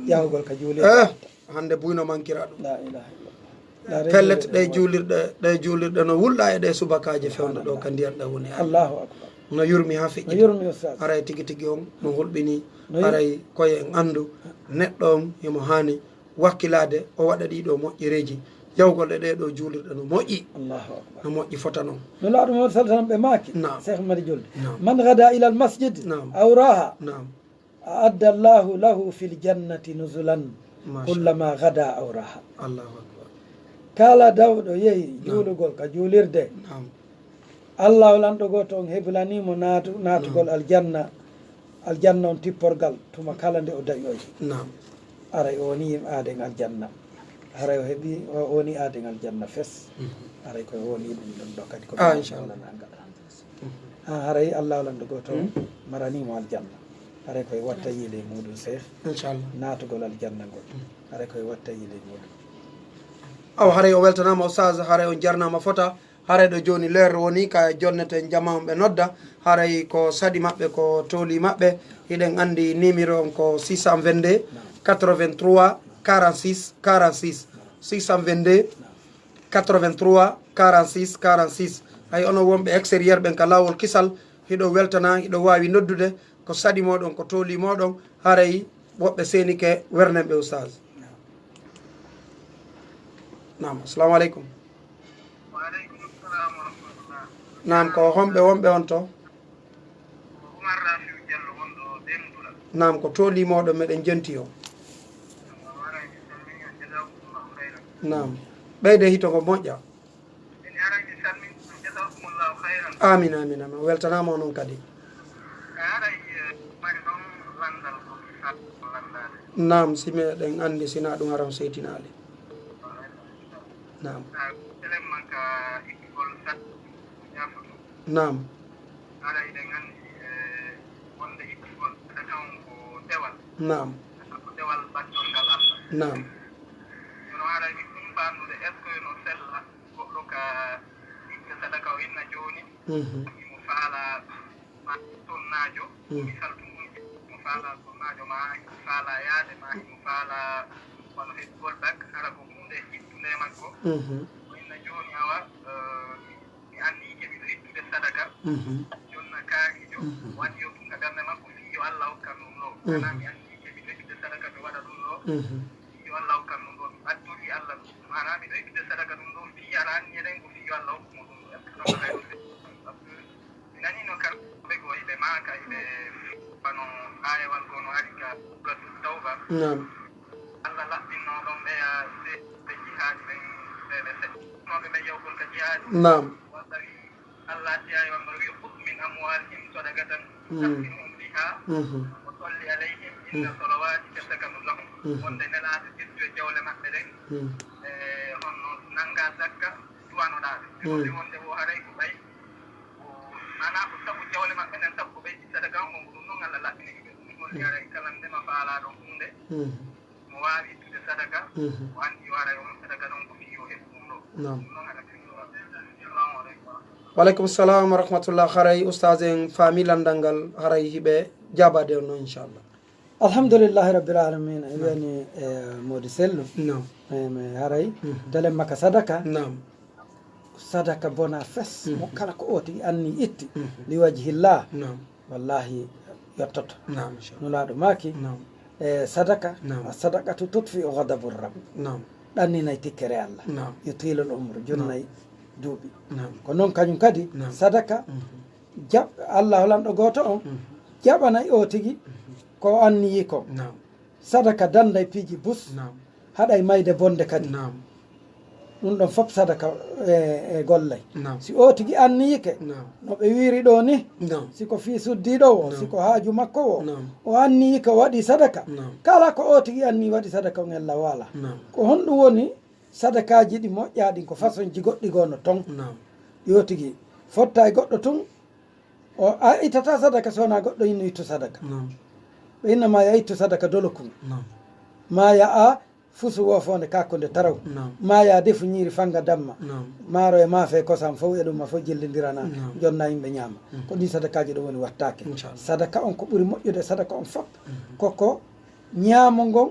yawgol ka juulirde eh arta. hande buyno mankira ɗum la ilaha illallah pellet ɗe juulirɗe no wulɗa e ɗe subakaji fewde ɗo ka ndiyatɗe woni allahu akbar no yurmi ha no feƴƴi yurmi ustad haray tigi tigi on no hulɓini No yur- haray koye en andu neɗɗo on himo hani wakkilade o waɗa ɗiɗo moƴƴereji yawgolɗe ɗe ɗo juulirɗe no moƴƴi allahu akbar no moƴƴi fota noon no laaɗo mo sallam ɓe maaki Naam. cheikh mari julde Naam. man gada ila almasjid Naam. aw raha nam أعد الله له في الجنة نزلا ما شاء كلما غدا أو راح allahu akbar kala dawɗo yehi juulugol ka juulirde nam allah lanɗo goto on heblanimo natugol aljanna aljanna on tipporgal tuma kala nde o dañoyi nam aray o woni aaden aljanna haray o heeɓi o woni aaden aljanna fes aray koye woni ɗum ɗon ɗo kadi ko inchallah haray allah lanɗo goto on maranimo aljanna haray koye watta yiile muɗum cheikh inchallah natugol aljanna ngol haray koye watta yiile muɗum aw haray o weltanama oustaz haray o jarnama fota haray ɗo joni leer woni ka jonneten jama on ɓe nodda haray ko saɗi maɓɓe ko tooli maɓɓe hiɗen andi numéro on ko 622 83 46 46 622 83 46 46 hay ono wonɓe extérieur ɓen ka lawol kisal hiɗo weltana hiɗo wawi noddude ko saɗi moɗon ko tooli moɗon haray woɓɓe senike wernen ɓe oustaz nam assalamu aleykum Waaleykum salam wa rahmatullah. nam ko homɓe wonɓe on to Umar Rafiu Diallo wonɗo Demdula. nam ko tooli moɗon meɗen jenti o Warani salmini on jazakumullahu khairan. nam ɓeyde hito ko moƴƴa En arani salmini on jazakumullahu khairan. amin amin amin weltanama o noon kadi Aray mari ɗon landal ko sabbo landade. nam si meɗen andi sina ɗum aran seytinali nam Telem man ka ikkigol sat yafutu. nam Aray ɗen andi wonde ikkigol takan ko dewal. nam Ko dewal battol ngal Allah. nam Yono aray mi ɗum bandude est ce que no sella goɗɗo ka itta sadaka o inna joni. Mo faala ma tonnajo mi saltumuji mo faala tonnajo ma mo faala yaade ma mo faala wono heɓgol bak hara ko hunde hittunde makko o inna joni awa mi anni keɓiɗo ittude sadaka jonna kaarijo waɗi yo ɗum ka ɓernde makko fiyo allah hokkan ɗum ɗo ana mi anni keɓiɗo ittude sadaka mi waɗa ɗum ɗo fiyo allah hokkan ɗum ɗo mi ɓattoli allah ɗum mana miɗo ittude sadaka ɗum ɗo fiyo aɗa anni eɗen ko fiyo allah hokkumo ɗum ɗo est ce que ɗon rewde mi nani no kamɓe go eɓe maaka eɓe bano ayewal gono ari ka suratu tawba nam allah laɓɓinno ɗon ɓeya ɓe jihaadi ɓen ɓe seɗnoɓe ɓe yewgol ka jihaadi nam waɗawi allah ti ayewal ngal wi hud min amwalihim sadaqatan tusaffihum biha wa salli alayhim inna salawatika sakanu lahum wonde nelaɗo ƴettu e jawle maɓɓe ɗen e honno nanga zakka duwanoɗaɓe ɓe wonde o haray ko ɓay mana ko sabu jawle maɓɓe nen sabu ko ɓeydi sadaka on ko ɗum noon allah laɓɓini ɓe ɗum holli aray kala ndema faalaɗo hunde mo wawi ittude sadaka o andi o aray on sadaka ɗon ko fiyo heɓu ɗum ɗo nam ɗum noon haɗa firnoa assalamu aleykum waleykum salam wa rahmatullah haray oustaz en faami landal ngal haray hiɓe jabade on noon inchallah alhamdulillahi rabbil alamin e wiyani e modi sellu nam mi haray delen makka sadaka nam sadaka bona fes mo kala ko oti anni itti li wajhillah nam wallahi yettoto nam inchallah nulaɗo maki nam e sadaka Naam. sadakatu tutfi o ghadabur rabb nam ɗanninayi tikkere allah nam yo tilol umre jonnayi duuɓi nam ko noon kañum kadi Naam. sadaka jaɓ allah holanɗo goto on jaɓanayi o tigui ko anniyi ko nam sadaka danday piiji bus nam haɗay mayde bonde kadi nam ɗum ɗon fof sadaka e gollay nam si o tigui anniyike nam no ɓe wiri ɗo ni nam siko fi suddiɗo o Naam. siko haaju makko o Naam. o anniyi ko waɗi sadaka Naam. kala ko o tigui anni waɗi sadaka on ella wala nam ko honɗum woni sadakaji ɗi moƴƴaɗi ko façon ji goɗɗi gono ton nam yo tigui fotta e goɗɗo tun o a ittata sadaka sowona goɗɗo inno ittu sadaka nam ɓe innama ya ittu sadaka dolo kum nam ma ya a fusu wo fonde kakkonde taraw ma ya defu ñiiri fanga damma maaro e maafe kosam fof e ɗum ma fof jillidirana jonna yimɓe ñaama ko ɗin sadakaji ɗo woni wattake sadaka on ko ɓuuri moƴƴude sadaka on fof koko ñaamo ngon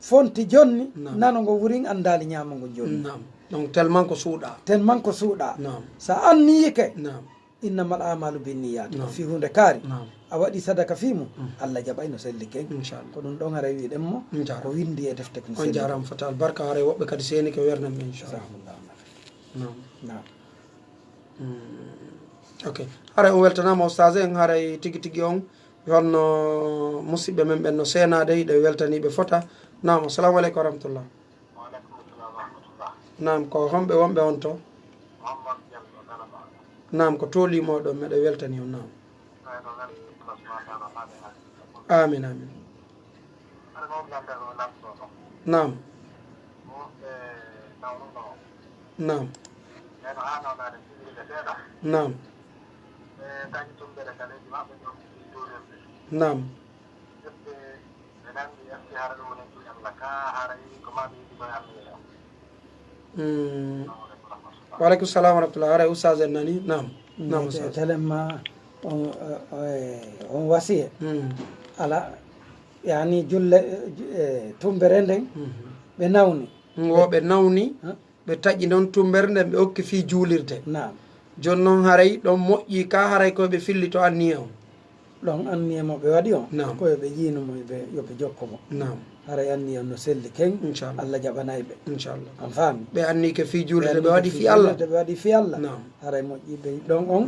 fonti jonni nano ngo wurin andali ñaamo ngo jonni donc tellement ko suuɗa sa anniyike innamal amalu binniyat ko fi hunde kaari a waɗi sadaka fimum Allah jaɓay no selli ken ko ɗum ɗon haara wiɗen mo ko windi e defte ko on jarama fatal barka haara woɓɓe kadi seni ko wernan men inchallah ok haara on weltanama oustage en haaray tigui tigui on holno musidɓe men ɓen no senade ɗe weltaniɓe fota nam assalamu aleykum wa rahmatullah nam ko homɓe wonɓe on to nam ko tolimoɗo meɗe weltani on nam amin amin nam nam nam nam waleykum salam wa rahmatullah haray oustaz en nani nam nam telemma on wasiye ala yani julle tumbere nden ɓe nawni woɓe nawni ɓe taƴi noon tumbere nden ɓe hokki fi juulirde joni noon haray ɗon moƴƴi ka haray koyeɓe filli to anniye on ɗon anniye mo ɓe waɗi on koyeɓe jiinomo yoɓe jokkomo haray anniye on no selli ken Allah jaɓanayi ɓe inchallah on faami ɓe anni ke fi juulirde ɓe waɗi fi Allah ɓe waɗi fi Allah haray moƴƴi ɓe ɗon on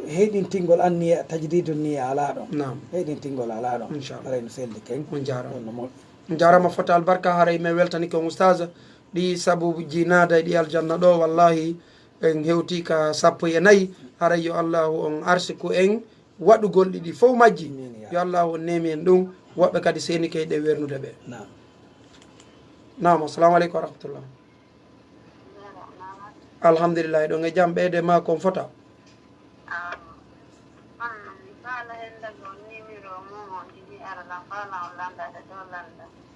heɗintingol anniye tajdidu niye ala ɗon heɗintingol ala ɗon haray no selli ken on jarama no moƴƴi on jarama fota albarka haray min weltani ko oustage ɗi sabuji naada e ɗi aljanna ɗo wallahi en hewti ka 14 haray yo allahu on arsiku en waɗugol ɗiɗi fof majji yo allahu on nemi en ɗum woɓɓe kadi seni keyɗe wernude ɓe nam assalamu aleykum wa rahmatullah alhamdulillah ɗon e jaam ɓeyde ma kon fota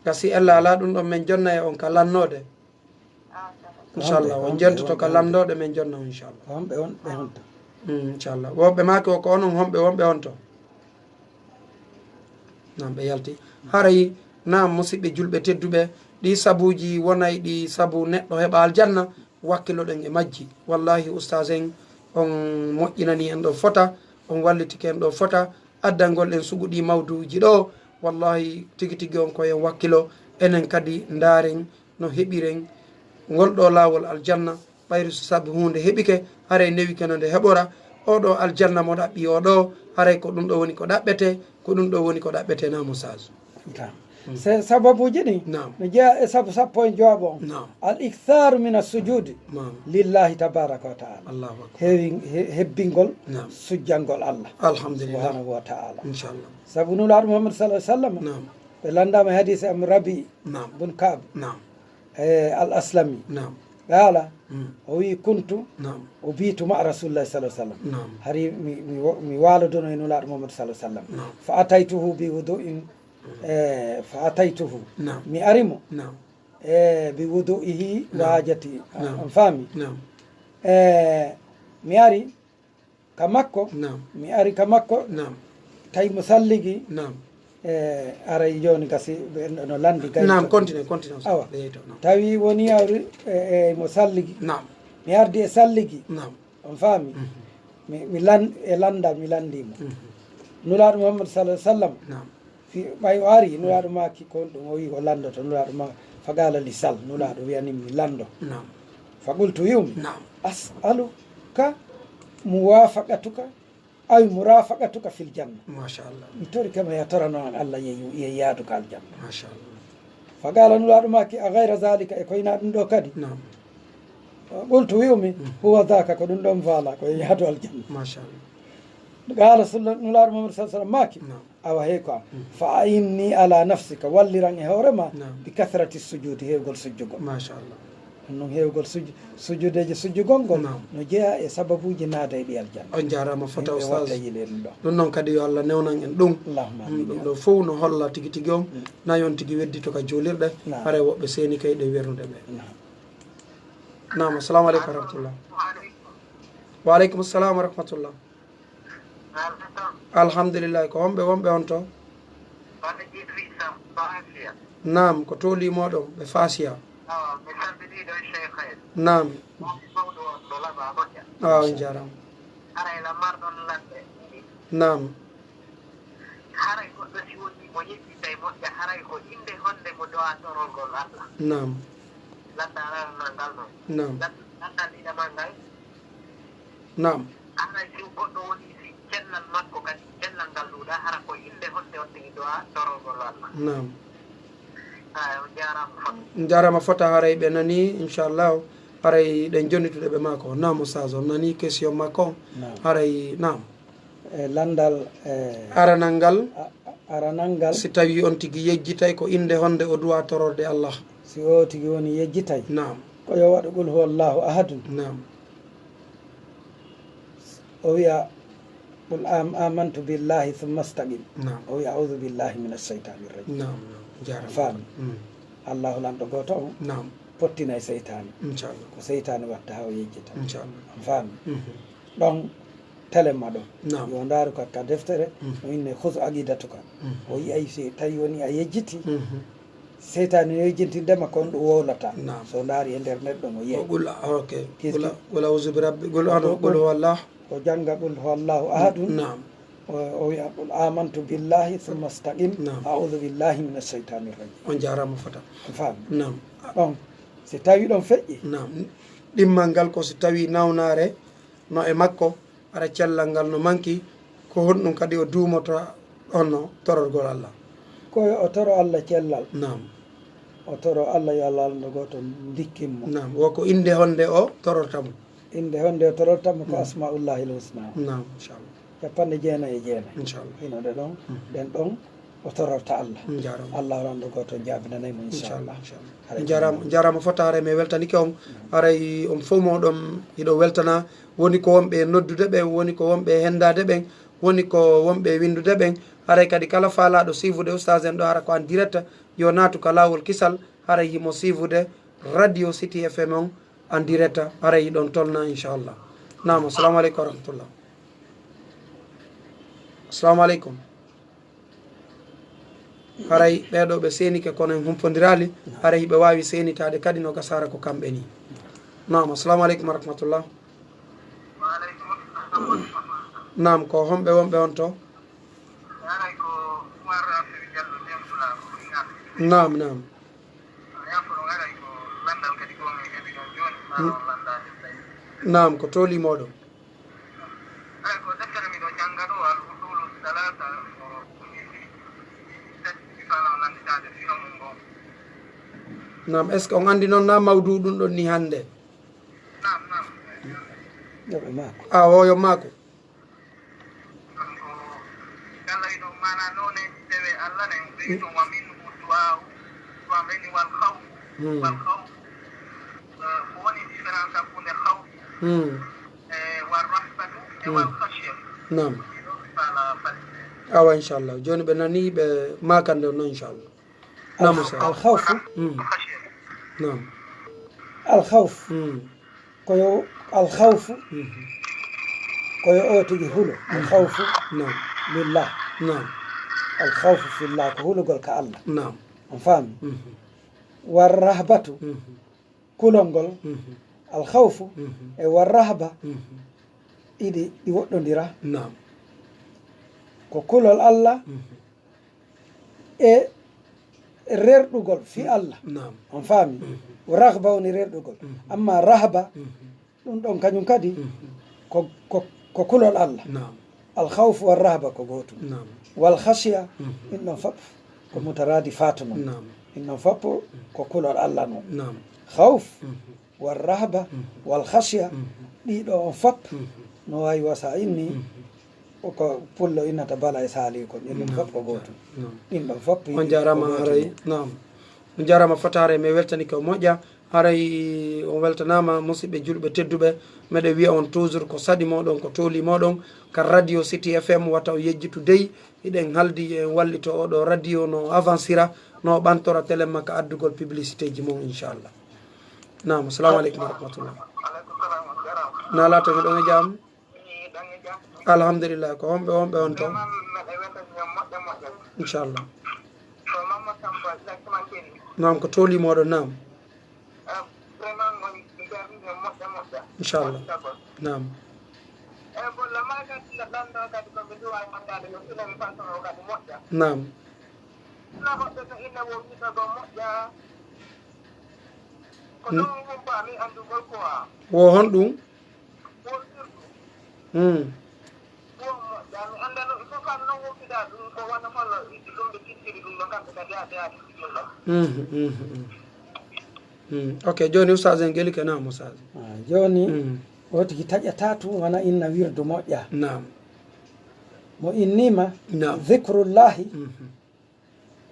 gasi ella ala ɗum ɗon min jonna e on ka lannode inchallah on jentoto ka landoɗe min jonna inchallah homɓe on ɓe honta inchallah woɓɓe make o ko onon homɓe wonɓe on to nam ɓe yalti haray nam musidɓe julɓe tedduɓe ɗi sabuji wonay ɗi sabu neɗɗo heɓa aljanna wakkiloɗen e majji wallahi oustage en on moƴƴinani en ɗo fota on wallitike en ɗo fota addangol en suguɗi mawduji ɗo wallahi tigui tigui on koyen wakkilo enen kadi daaren no heɓiren ngolɗo lawol aljanna ɓayri so saabi hunde heɓike haray newike no nde heɓora oɗo aljanna mo ɗaɓɓi oɗo haray ko ɗum ɗo woni ko ɗaɓɓete ko ɗum ɗo woni ko ɗaɓɓete na moussage se sababuji ɗi no jeeya e sabu sappo e jooɓo on al iktharu min assujudi lillahi tabaraka wa taala hebbingol sujjangol Allah alhamdulillah subhanahu wa taala inchallah sabu nulaɗo Muhammad sallah sallam ɓe landama hadise am rabi bun kab al aslami قال وي كنت وبيت مع رسول الله صلى الله عليه وسلم هري مي والدون ينولار محمد صلى الله عليه وسلم فأتيته بوضوء فأتيته مي أريمو بوضوئه وحاجتي فامي مي أري كمكو مي أري كمكو تاي مسلقي aray joni gasi no landi gay continue awa tawi woni awri mo salligi mi ardi e salligi on faami mi landa mi landimo nulaɗo Muhammad sallallahu alaihi wasallam fi ɓay o ari nulaɗo maki kon ɗum o wi o landoto nulaɗo ma fagala li sal nulaɗo wiyanimi mi lando faqultu yumi as'aluka muwafaqatuka ay murafaqatuka fil janna machallah mi tori kama yatorano an Allah yeyaduka aljanna machallah fagala nulaɗo maki a gayra zalika e koyna ɗum ɗo kadi qultu wiyumi huwa dhaka ko ɗum ɗon faala ko yeyaadu aljanna machallah qala nulaɗo Muhammad sallallahu alaihi wasallam maki awa hey ko fa inni ala nafsika walliran e hoorema bi kathrati sujudi hewgol sujjugo machallah non heewgol sujjudeji sujjugol ngol Naam. no jeeya e sababuji naada e ɗi aljanna on jarama fota watta oustage yiɗen ɗo ɗum noon kadi yo Allah newnan en ɗum allahuma ɗum ɗo fof no holla tigi tigi on na yon tigi weddi to ka julirɗe Naam. haray woɓɓe seeni kayɗe wernude ɓe Naam. nam assalamu aleykum wa rahmatullah wa aleykum assalam wa rahmatullah alhamdulillah ko wonɓe on to nam ko tolimoɗon ɓe fasiya nam on jarama nam haray goɗɗo si woni mo yettitay moƴƴa haray ko inde honde mo dowa torolgol Allah nam landaranal ngal noon nam landal ɗiɗamal ngal nam haray si goɗɗo woni si cellal makko kadi cellal ngal ɗuɗa hara ko inde honde on tigi dowa torolgol Allah nam on jarama fot jarama fota haray ɓe nani inchallahu haray ɗen jonnituɗe ɓe mako nam oustage on nani question makko Naam. haray nam e landal aranal ngal aranal ngal si tawi on tigi yejjitay ko inde honde o duwa tororde Allah si o tigi woni yejjitay nam ko yo waɗa qul huwallahu ahadun nam o wiya qul amantu billahi thumma staqim nam o wiya audu billahi min alcheytani rrajim nam jarama faami allahu lanɗo goto on nam pottina e seytane inchallah ko seytane watta ha o yejjita inchallah faami ɗon telema ɗon nam yo ndaaru ka deftere o inne hus aqidatuka o yiyay si tawi woni a yejjiti seytane no yejjintindema ko on ɗo wowlata Naam. so ndaari e nder neɗɗo mo yeey qul ok Kiski. qul auzu bi rabbi qul ano qul huwallah o jannga qul huwallahu ahadun nam o wiya qul amantu billahi thumma staqim Naam. audu billahi min alcheytani rrajim on jarama fota faami nam ɗon si tawi ɗon feƴƴi nam ɗimmal ngal ko si tawi nawnare no e makko ara cellal ngal no manki ko honɗum kadi o duumoto onno tororgol Allah koyo o toro allah cellal nam o toro allah yo allah alno goto dikkinmo nam woko inde honde o torortamo inde honde o torortamo ko asmaullahi l husna nam inchallah 99 inchallah inoɗe ɗon ɗen ɗon o tororta allah jarama allah ranɗo goto jabinanaymo inchallah inchallah jarama fotare mi weltanike on aray on fof moɗon hiɗo weltana woni ko wonɓe noddude ɓen woni ko wonɓe hendade ɓen woni ko wonɓe windude ɓen haray kadi kala faalaɗo sivude oustage en ɗo hara ko an direct yo naatu ka lawol kisal haray himo sivude radio city fm on en direct haray yiɗon tolna inchallah nam assalamu aleykum wa rahmatullah assalamu aleykum haray ɓeɗo ɓe senike kono en humpodirali haray hiɓe wawi senitade kadi no gasara ko kamɓe ni nam assalamu aleykum wa rahmatullah nam ko homɓe wonɓe on to haray ko Umar Rafiu Diallo Demfula nam nam yafuɗo haray ko landal kadi gonga heɓi ɗon joni maɗon landade tawi nam ko tolimoɗo haray ko deftere miɗo jangga ɗo al usulu salata ko fala o landitade fino mum gon nam est ce que on andi noon na mawdu ɗum ɗon ni hande nam yoɓe mako a oyo mako ko Allah yiɗo mana none dewe Allah nen ɓeyi ɗon wa min duwaw duwa ɓeni wal hawf ko woni différence hakkude hawf e wal rahbatu e wal khashya nam ɗiɗo ɓe fala falde awa inchallah joni ɓe nani ɓe makande on noon inchallah nam sa alhawfu khashya nam alhawf koyo alhawfu koyo o tigi huulo alhawfu nam lillah nam alhawfu fillah ko hulugol ka allah nam on faami warrahbatu kulol ngol alhawfu e warrahba ɗi woɗɗodira nam ko kulol allah e rerɗugol fi allah nam on faami rahba woni rerɗugol amma rahba ɗum ɗon kañum kadi ko kulol allah nam alhawfu warrahba ko gotum nam wal khashiya ɗin ɗon fof ko mutaradi fatu noon nam ɗin ɗon fof ko kulol allah noon nam hawf warrahba wal khashiya ɗiɗo on fof no wawi wasa inni ko pullo innata bala e saali kon ɗin ɗon fof ko gotum nam ɗin ɗon fof on jarama haray nam on jarama fotare mi weltani ko moƴƴa haray on weltanama musidɓe julɓe tedduɓe meɗe wiya on toujours ko saaɗi moɗon ko tooli moɗon ka radio City FM wata o yejjitu dey hiɗen haldi en wallito oɗo radio no avancira no ɓantora télé makka addugol publicité ji mum inchallah. Nam, assalamu aleykum wa rahmatullah. Nalato miɗon e jaam? Alhamdulillah, ko homɓe on to inchallah. Nam, ko tooli moɗon. Nam, inchallah. Nam, nam, wo hon ɗum ok joni oustaz en gueli ke nam oustaz joni o tigi taƴata tum wona inna wirdu moƴƴa. nam mo innima nam zicrullahi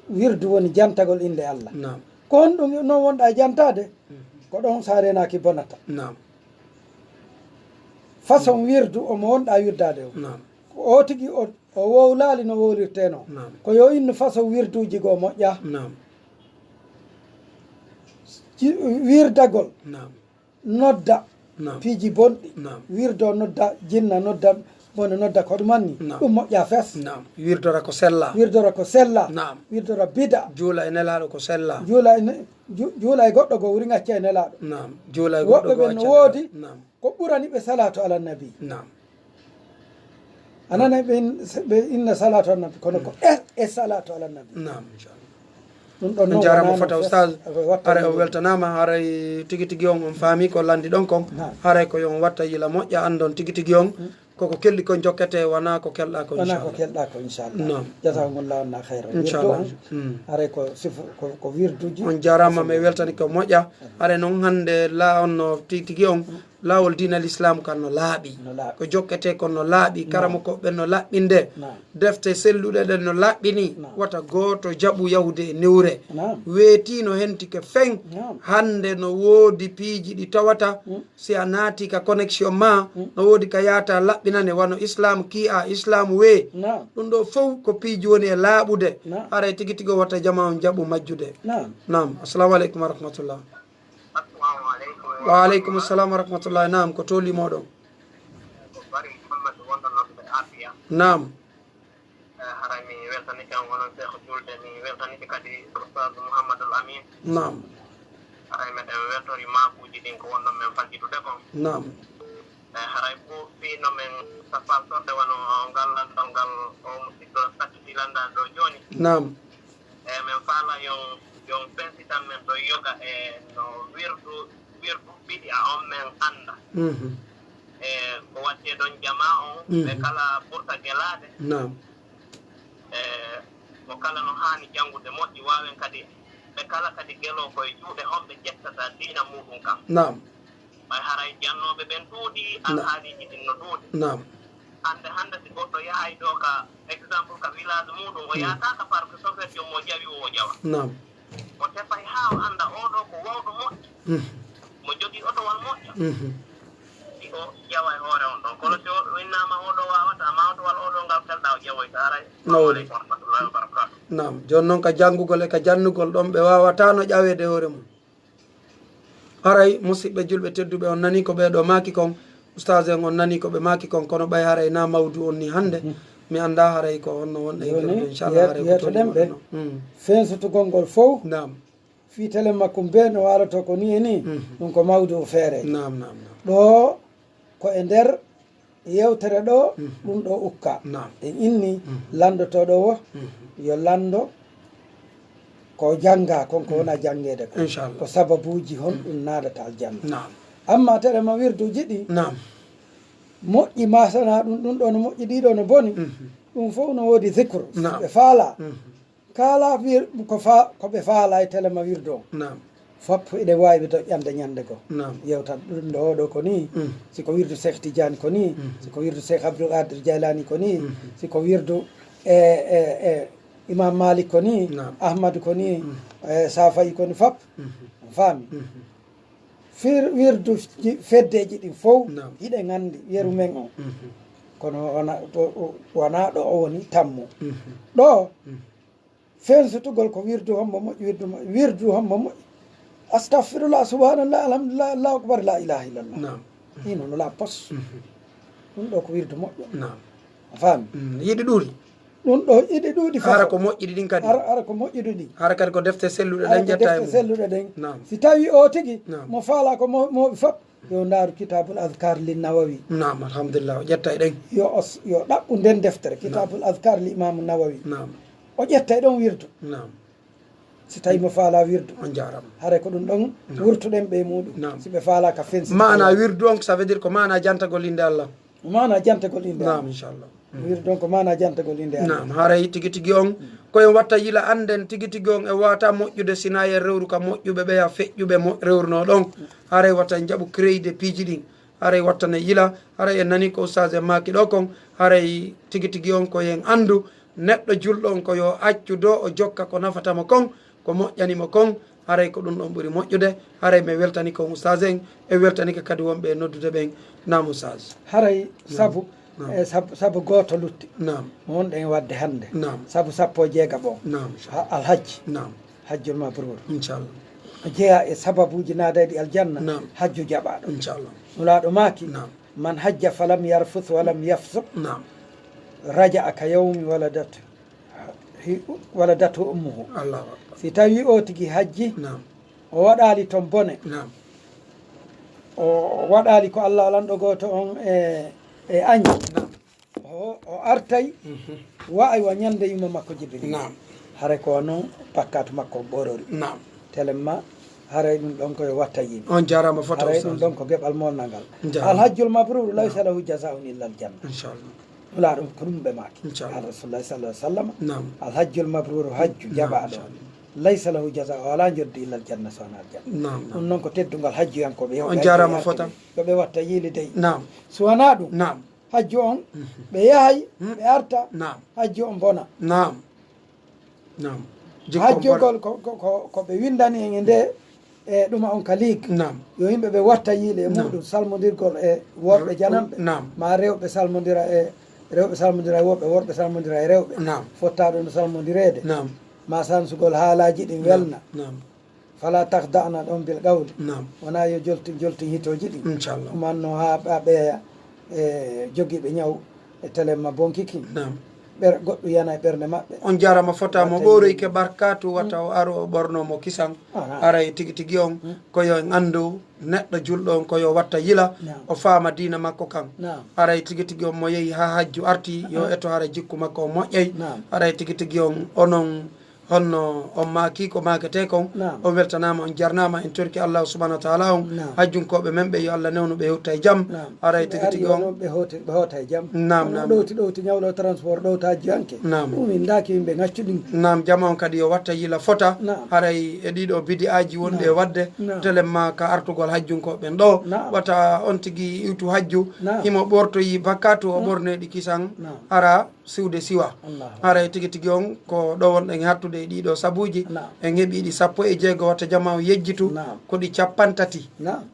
wirdu woni jantagol inde Allah. nam ko on ɗum noon wonɗa jantade ko ɗon sa renaki bonata. nam façon wirdu omo wonɗa wirdade o nam o tigi o wowlali no wowlirteno nam ko yo innu façon wirduji go moƴƴa. nam wirdagol nam nodda nam piiji bonɗi nam wirdo nodda jinna nodda bone nodda ko ɗumanni Nam. ɗum moƴƴa fes. nam wirdora ko sella wirdora ko sella nam wirdora bida juula e nelaɗo ko sella juula e goɗɗo go wuri gacca e nelaɗo. nam juula e woɓɓe goɗɗo ɓe no woodi nam ko ɓurani ɓe salatu ala nabi nam anana ɓe inna salatu ala nabi kono ko e salatu ala nabi nam inchallah ɗum ɗon on jarama fota oustaz haray o weltanama haray tigui tigui on faami ko landi ɗon kon haray ko yon watta yila moƴƴa andon tigui tigui on koko kelli ko jokkete wona ko kelɗa ko wona ko kelɗa ko inchallah. non jasahumullahu anna hayra inchallah haray ko sifo ko wirduji on jarama mi weltani ko moƴƴa haray noon hande la on no tigui on lawol dina l'islam kan no laaɓi ko jokkete kon no laaɓi karama koɓe no laɓɓinde defte selluɗe ɗen no laɓɓini wata goto jaaɓu yahude e newre weetino hentike fen hande no woodi piiji ɗi tawata si a naati ka connexion ma no woodi ka yaata laɓɓinane wano islam ki'a islam wee ɗum ɗo fof ko piiji woni e laaɓude haray tigui tigui watta jama on jaaɓu majjude. Nam, assalamu aleykum wa rahmatullah. Wa aleykum assalam wa rahmatullahi. Nam, ko tooli moɗon. Nam harami weltanike on onon seeko julde mi weltanike kadi Oustaz Mouhammad Lamine. Nam haray meɗen weltori makuji ɗin ko wonnon men fajjidude kon. nam haray fof fino men sapal sorde wano ngal landal ngal o musidɗo sattiti landade ɗo joni. nam min faala yon pensitan men ɗo yoga e no wirdu ɓiɗi a on men anda ko watte ɗon jama on ɓe kala ɓurta gelade nam mo kala no hani jangude moƴƴi wawen kadi ɓe kala kadi gelo koye juuɗe honɓe ƴettata diina muɗum kam nam ɓay haray jannoɓe ɓen ɗuuɗi alhaaliji ɗin no ɗuuɗi nam hande si goɗɗo yahay ɗo ka exemple ka village muɗum o yataka par que société mo jawi o jawa nam o tefay ha o anda oɗo ko wawɗo moƴƴi mo jogui otowal moƴƴa si o ƴawa e hoore on ɗon kono si o innama oɗo wawata ma otowal oɗo ngal telɗa o ƴewoyta haray aleykum warahmatullahi wabarakatu. nam joni noon ka janngugol e ka jannugol ɗon ɓe wawata no ƴawede hoore mum. haray musidɓe julɓe tedduɓe on nani ko ɓeɗo maaki kon oustaz en on nani ko ɓe maaki kon kono ɓay haray na mawdu on ni hande mi anda haray ko honno won e inchallah haray ko yeetoɗen ɓe fensutugol ngol fof nam fi télé makkum be no waloto ko ni e ni ɗum ko mawdu feere nam nam ɗo ko e nder yewtere ɗo ɗum ɗo ukka nam en inni landotoɗo o yo lando ko jangga konko wona jangede ko inchallah ko sababuji hon ɗum naadata aljanna nam amma terema wirduji ɗi nam moƴƴi masana ɗum ɗo no moƴƴi ɗiɗo no boni ɗum fof no woodi zicre ɓe faala kala ko ɓe faala e telema wirdo nam foppo eɗen wawi ɓe doƴƴande ñande goo nam yewtan ɗum ɗo oɗo ko ni siko wirdu Cheikh Tidiane ko ni siko wirdu Cheikh Abdoul Qadir Jailani ko ni siko wirdu Imam Malik ko ni Ahmadou ko ni Safayi ko ni fop on faami wirdu feddeji ɗin fof Naam. hiɗe gandi yeru men o kono wona ɗo o woni tammo ɗo fensutugol ko wirdu hombo moƴƴi wirdu hombo moƴƴi astahfirullah subhanallah alhamdulillah allahu akbar la ilaha illallah Naam. ino no la pos ɗum ɗo ko wirdu moƴƴo Naam. a faami yiɗi ɗuuri ɗum ɗo iɗi ɗuuɗi hara ko moƴƴiɗi ɗin kadi ara ko moƴƴuɗi ɗi hara kadi ko defte selluɗe ɗen jetta e defte selluɗe ɗen Naam. si tawi o tigi Naam. mo faala ko moɓe fof yo ndaaru kitabul adkar li nawawi Naam, alhamdulillah o ƴetta e ɗen yo ɗaɓɓu nden deftere kitabul adkar li imamu nawawi Naam. o ƴetta e ɗon wirdu Naam. si tawi mo faala wirdu on jarama hare ko ɗum ɗon wurtuɗen ɓe muɗum Naam. si ɓe faala ka fensi mana wirdu on ça veut dire ko mana jantagol inde Allah mana jantagol inde Naam inchallah wirdu on ko mana jantagol inde Naam haray tigi tigi on koyen watta yila anden tigi tigi on e wata moƴƴude sina e rewru ka moƴƴuɓe ɓeya feƴƴuɓe rewruno ɗon haray watta jaɓu créide piiji ɗin haray watta ne yila haray en nani ko oustaz en maki ɗo kon haray tigi tigi on koyen andu neɗɗo julɗo on ko yo accu do o jokka ko nafatamo kon ko moƴƴanimo kon haray ko ɗum ɗon ɓuuri moƴƴude haray mi weltani ko oustaz en e weltanike kadi wonɓe noddude ɓen nam oustaz haray sabu sabu goto lutti Naam. wonɗen wadde hande Naam. sabu 16 Naam. alhajji Naam. hajjul mabrur inchallah o jeeya e sababuji naadayɗi aljanna Naam. hajju jaɓaɗo inchallah nulaɗo maaki Naam. man hajja falam yarfuth walam yafsuk Naam. raja ka yawmi waladatu ummuhu Allahu akbar si tawi o tigi hajji Naam. o waɗali toon bone Naam. o waɗali ko allah alanɗo goto on e añi o artay wa wa ñande yumma makko jibini Naam. hare ko noon pakkatu makko ɓorori Naam. telemma haray ɗum ɗon koye watta yimɓe on jarama foto haray ɗum ɗon ko geɓal molnal ngal Jarama. alhajjul mabrur laysa lahu jasaun illa aljanna inchallah wala ɗum ko ɗum ɓe maki Inchallah. al rasulullah sallah sallam Naam. alhajjul mabrur hajju jaɓaɗo inchallah. laysa lahu jasa wala joddi illa aljanna sowona aljanna Naam. ɗum noon ko teddugal hajjuyankoɓe On jarama fota. ɓe watta yiili dey Naam. so wona ɗum Naam. hajju on ɓe yahay ɓe arta Naam. hajju on bona Naam. Naam. hajjugol ko ɓe windani en e nde e ɗuma on ka ligue Naam. yo yimɓe ɓe watta yiile e muɗum salmodirgol e worɓe janamɓe Naam. ma rewɓe salmodira e rewɓe salmodira e woɓɓe worɓe salmodira e rewɓe Naam. fottaɗo no salmodirede Naam. ma sansugol haalaji ɗin welna Naam. fala tahdana ɗon bil qawli Naam. wona yo jolti hitoji ɗin inchallah ɗumanno ha ɓeeya e joguiɓe ñaw e téléma bonkiki Naam. goɗɗo yana e ɓernde maɓɓe on jarama fotamo ɓoroyke barkatu watta o aro o ɓornomo kisan aray tigi tigi on koyo en andu neɗɗo julɗo on koyo watta yila o faama dina makko kan aray tigi tigi on mo yeehi ha hajju arti yo eto haara jikku makko o moƴƴay aray tigi tigi on onon honno on maaki ko makete kon on weltanama on jarnama en torki allahu subahanahu wa taala on hajjunkoɓe men ɓe yo allah newnu ɓe hewta e jaam aray tigi tigi on ɓe hewta e jaam nam ɗowti ñawɗo transport ɗowta hajjuyanke ɗum min daki yimɓe gaccuɗin nam jama on kadi yo watta yila fota haray e ɗiɗo bidi aji wonɗi e wadde telemma ka artugol hajjunkoɓen ɗo wata on tigui iwtu hajju himo ɓortoyi bakkatu o ɓorneɗi kisan ara siwde siwa haray tigi tigi on ko ɗo wonɗen hattude e ɗiɗo sabuji en heeɓi ɗi 16 watta jama o yejjitu ko ɗi 50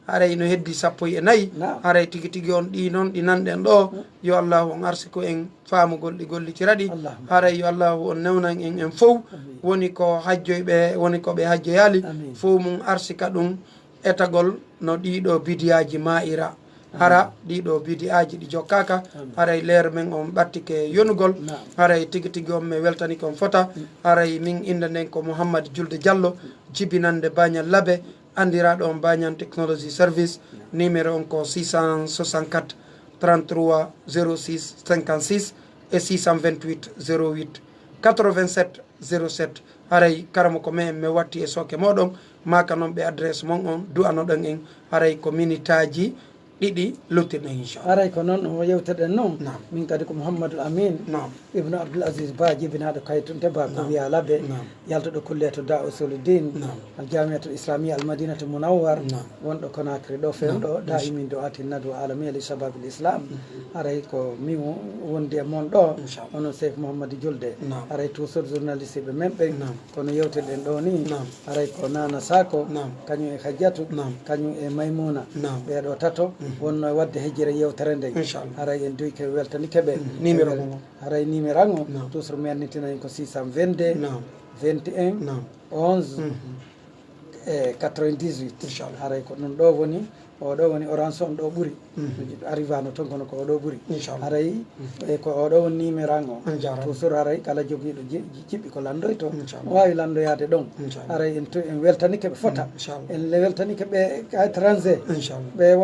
haray no heddi 14 haray tigi tigi on ɗi noon ɗi nanɗen ɗo yo allahu on arsi ko en faamugol ɗi gollitiraɗi haray yo allahu on newnan en fof woni ko hajjoyɓe woni koɓe hajjoyali fof mum arsika ɗum etagol no ɗiɗo bidiyaji ma'ira hara ɗiɗo bidi aji ɗi jokkaka haray leer men on ɓattike yonugol haray tigi tigi on mi weltani kon fota haray min inda nden ko Mouhammad Julde Diallo jibinande Bagnal Labe andiraɗo on Bagnal Technology Service numéro on ko 664 33 06 56 et 628 08 87 07 haray karamo ko men mi watti e soke moɗon maka noon ɓe adresse mon on du'anoɗon en haray ko minitaji ɗiɗi luttirɗen inchallah. aray ko noon o yewteɗen noon Naam. min kadi ko Mouhammadou Lamine Naam. ibnu Abdoul Aziz Ba jibinaɗo kaytunte ba ko wiya labe Naam. yaltoɗo kulle to da usuluddin Naam. al jamiatul islamia al madinatu munawwar Naam. wonɗo Conakry ɗo fewɗo da imin do atinnadu alamiya li sababil islam aray ko min wondi e moon ɗo Inchallah. onon Cheikh Mouhamadou Julde Naam. aray toujours journaliste ɓe men ɓe Naam. kono yewteɗen ɗo ni Naam. aray ko Nana Sako Naam. kañum e Hadiatou Naam. kañum e Maymouna Naam. ɓeɗo tato wonno e wadde hejjere yewtere nde Inchallah. aray en duyi ke weltani keɓe Numéro mo. aray numéro ngo Naam. toujours mernitinayi ko 622 Naam. 21 Naam. 11 e 98 Inchallah. aray ko ɗum ɗo woni oɗo woni orange on ɗo ɓuuri arrivano toon kono ko oɗo ɓuuri Inchallah. aray e ko oɗo woni numéro ngo On jarama. toujours aray kala joguiɗo jiɓɓi ko landoy to Inchallah. o wawi landoyade ɗon Inchallah. aray en weltanike ɓe fota Inchallah. en weltanike ɓe ka étranger Inchallah. ɓe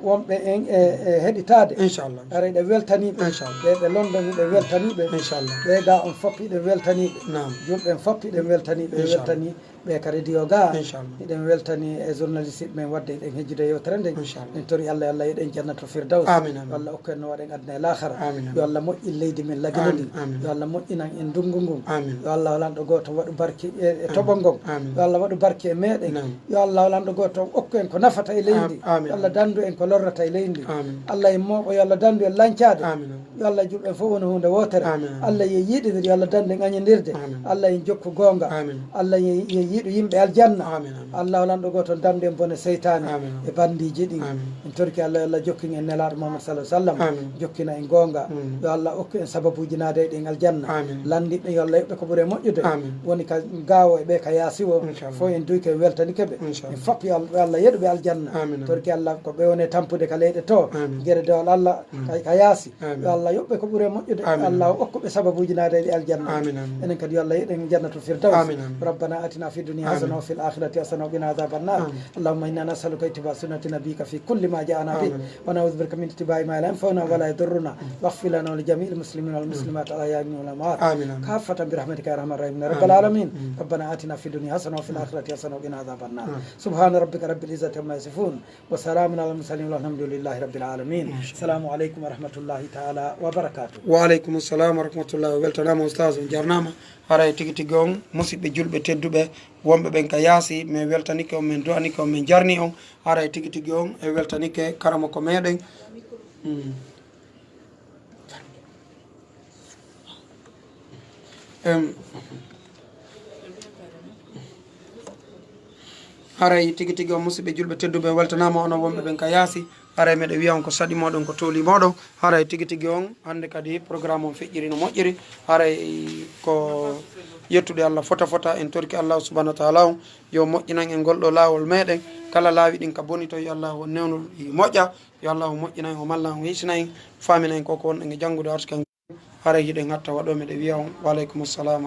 wonɓe en e heɗitade Inchallah. aray ɗe weltaniɓe Inchallah. ɓe londoni ɓe weltaniɓe Inchallah. ɓe ga on foppi ɗe weltaniɓe Naam. jumɓen foppi ɗen weltaniɓe Inchallah. weltani ɓe ka radio ga Inchallah. eɗen weltani e journaliste men wadde eɗen hejjude yewtere nde Inchallah. en tori Allah Allah eɗen jannato firdaws Amin, amin. yo Allah hokku en no waɗen adna e lahara Amin, amin. yo Allah moƴƴin leydi men lagina ndi Amin, amin. yo Allah moƴƴinan en ndungu ngun Amin. yo Allah walanɗo goto waɗu barke e toɓol ngon Amin. yo Allah waɗu barke e meɗen Naam. yo Allah walanɗo goto hokku en ko nafata e leydi Amin. yo Allah dandu en ko lorrata e leydi Amin. Allah en moɓo yo Allah dandu en lancade Amin. yo Allah julɓe fof woni hunde wotere Amin. Allah ye yiɗidir yo Allah dande en añodirde Amin. Allah en jokku gonga Amin. Allah ye yiɗo yimɓe aljanna Amin, amin. Allah walanɗo goto damde en bone seytane Amin. e bandiji ɗi Amin. en torki Allah yo Allah jokkin en nelaɗo Muhammad sallah sallam Amin. jokkina en gonga Mm. yo Allah hokku en sababuji naade e ɗen aljanna Amin. landiɓe yo Allah yoɓɓe ko ɓuuri e moƴƴude Amin. woni ka gawo e ɓe ka yaasiwo Inchallah. fo en duyke weltanikeɓe Inchallah. en foppi yo Allah yeɗuɓe aljanna Amin. torki Allah ko ɓe woni tampude ka leyɗe to Amin. gueɗe dewal Allah ka yaasi Amin. yo Allah yoɓɓe ko ɓuuri e moƴƴude Amin. Allah hokkuɓe sababuji naade e ɗi aljanna Amin, amin. enen kadi yo Allah yeɗen jannatul firdaws Amin, amin. ربنا آتنا في الدنيا حسنة وفي الآخرة حسنة وقنا عذاب النار اللهم إنا نسألك اتباع سنة نبيك في كل ما جاءنا به ونعوذ بك من اتباع ما لا ينفعنا ولا يضرنا واغفر لنا ولجميع المسلمين والمسلمات الأحياء والأموات آمين، آمين. كافة برحمتك يا أرحم الراحمين يا رب العالمين ربنا آتنا في الدنيا حسنة وفي الآخرة حسنة وقنا عذاب النار سبحان ربك رب العزة عما يصفون وسلام على المرسلين والحمد لله رب العالمين السلام عليكم ورحمة الله تعالى وبركاته. وعليكم السلام ورحمة الله وبركاته. أستاذ جرنامة haray tigi tigi on musidɓe julɓe tedduɓe wonɓe ɓen ka yaasi min weltanike on min du'anike on min jarni on haray tigi tigi on e weltanike karama ko meɗen haray tigi tigi on musidɓe julɓe tedduɓe weltanama onon wonɓe ɓen ka yaasi haray meɗe wiya on ko saɗi moɗon ko tooli moɗon haray tigi tigi on hande kadi programme on feƴƴiri no moƴƴiri haray ko yettude Allah fota fota en torki Allah subhanahu wa ta'ala on yo moƴƴinan en golɗo lawol meɗen kala laawi ɗin ka boni to yo Allah o newnol moƴƴa yo Allah o moƴƴina en o malla o hisina en famina en koko wonɗen e janggude arsukan haray yiɗen hatta waɗo meɗe wiya on wa aleykum assalam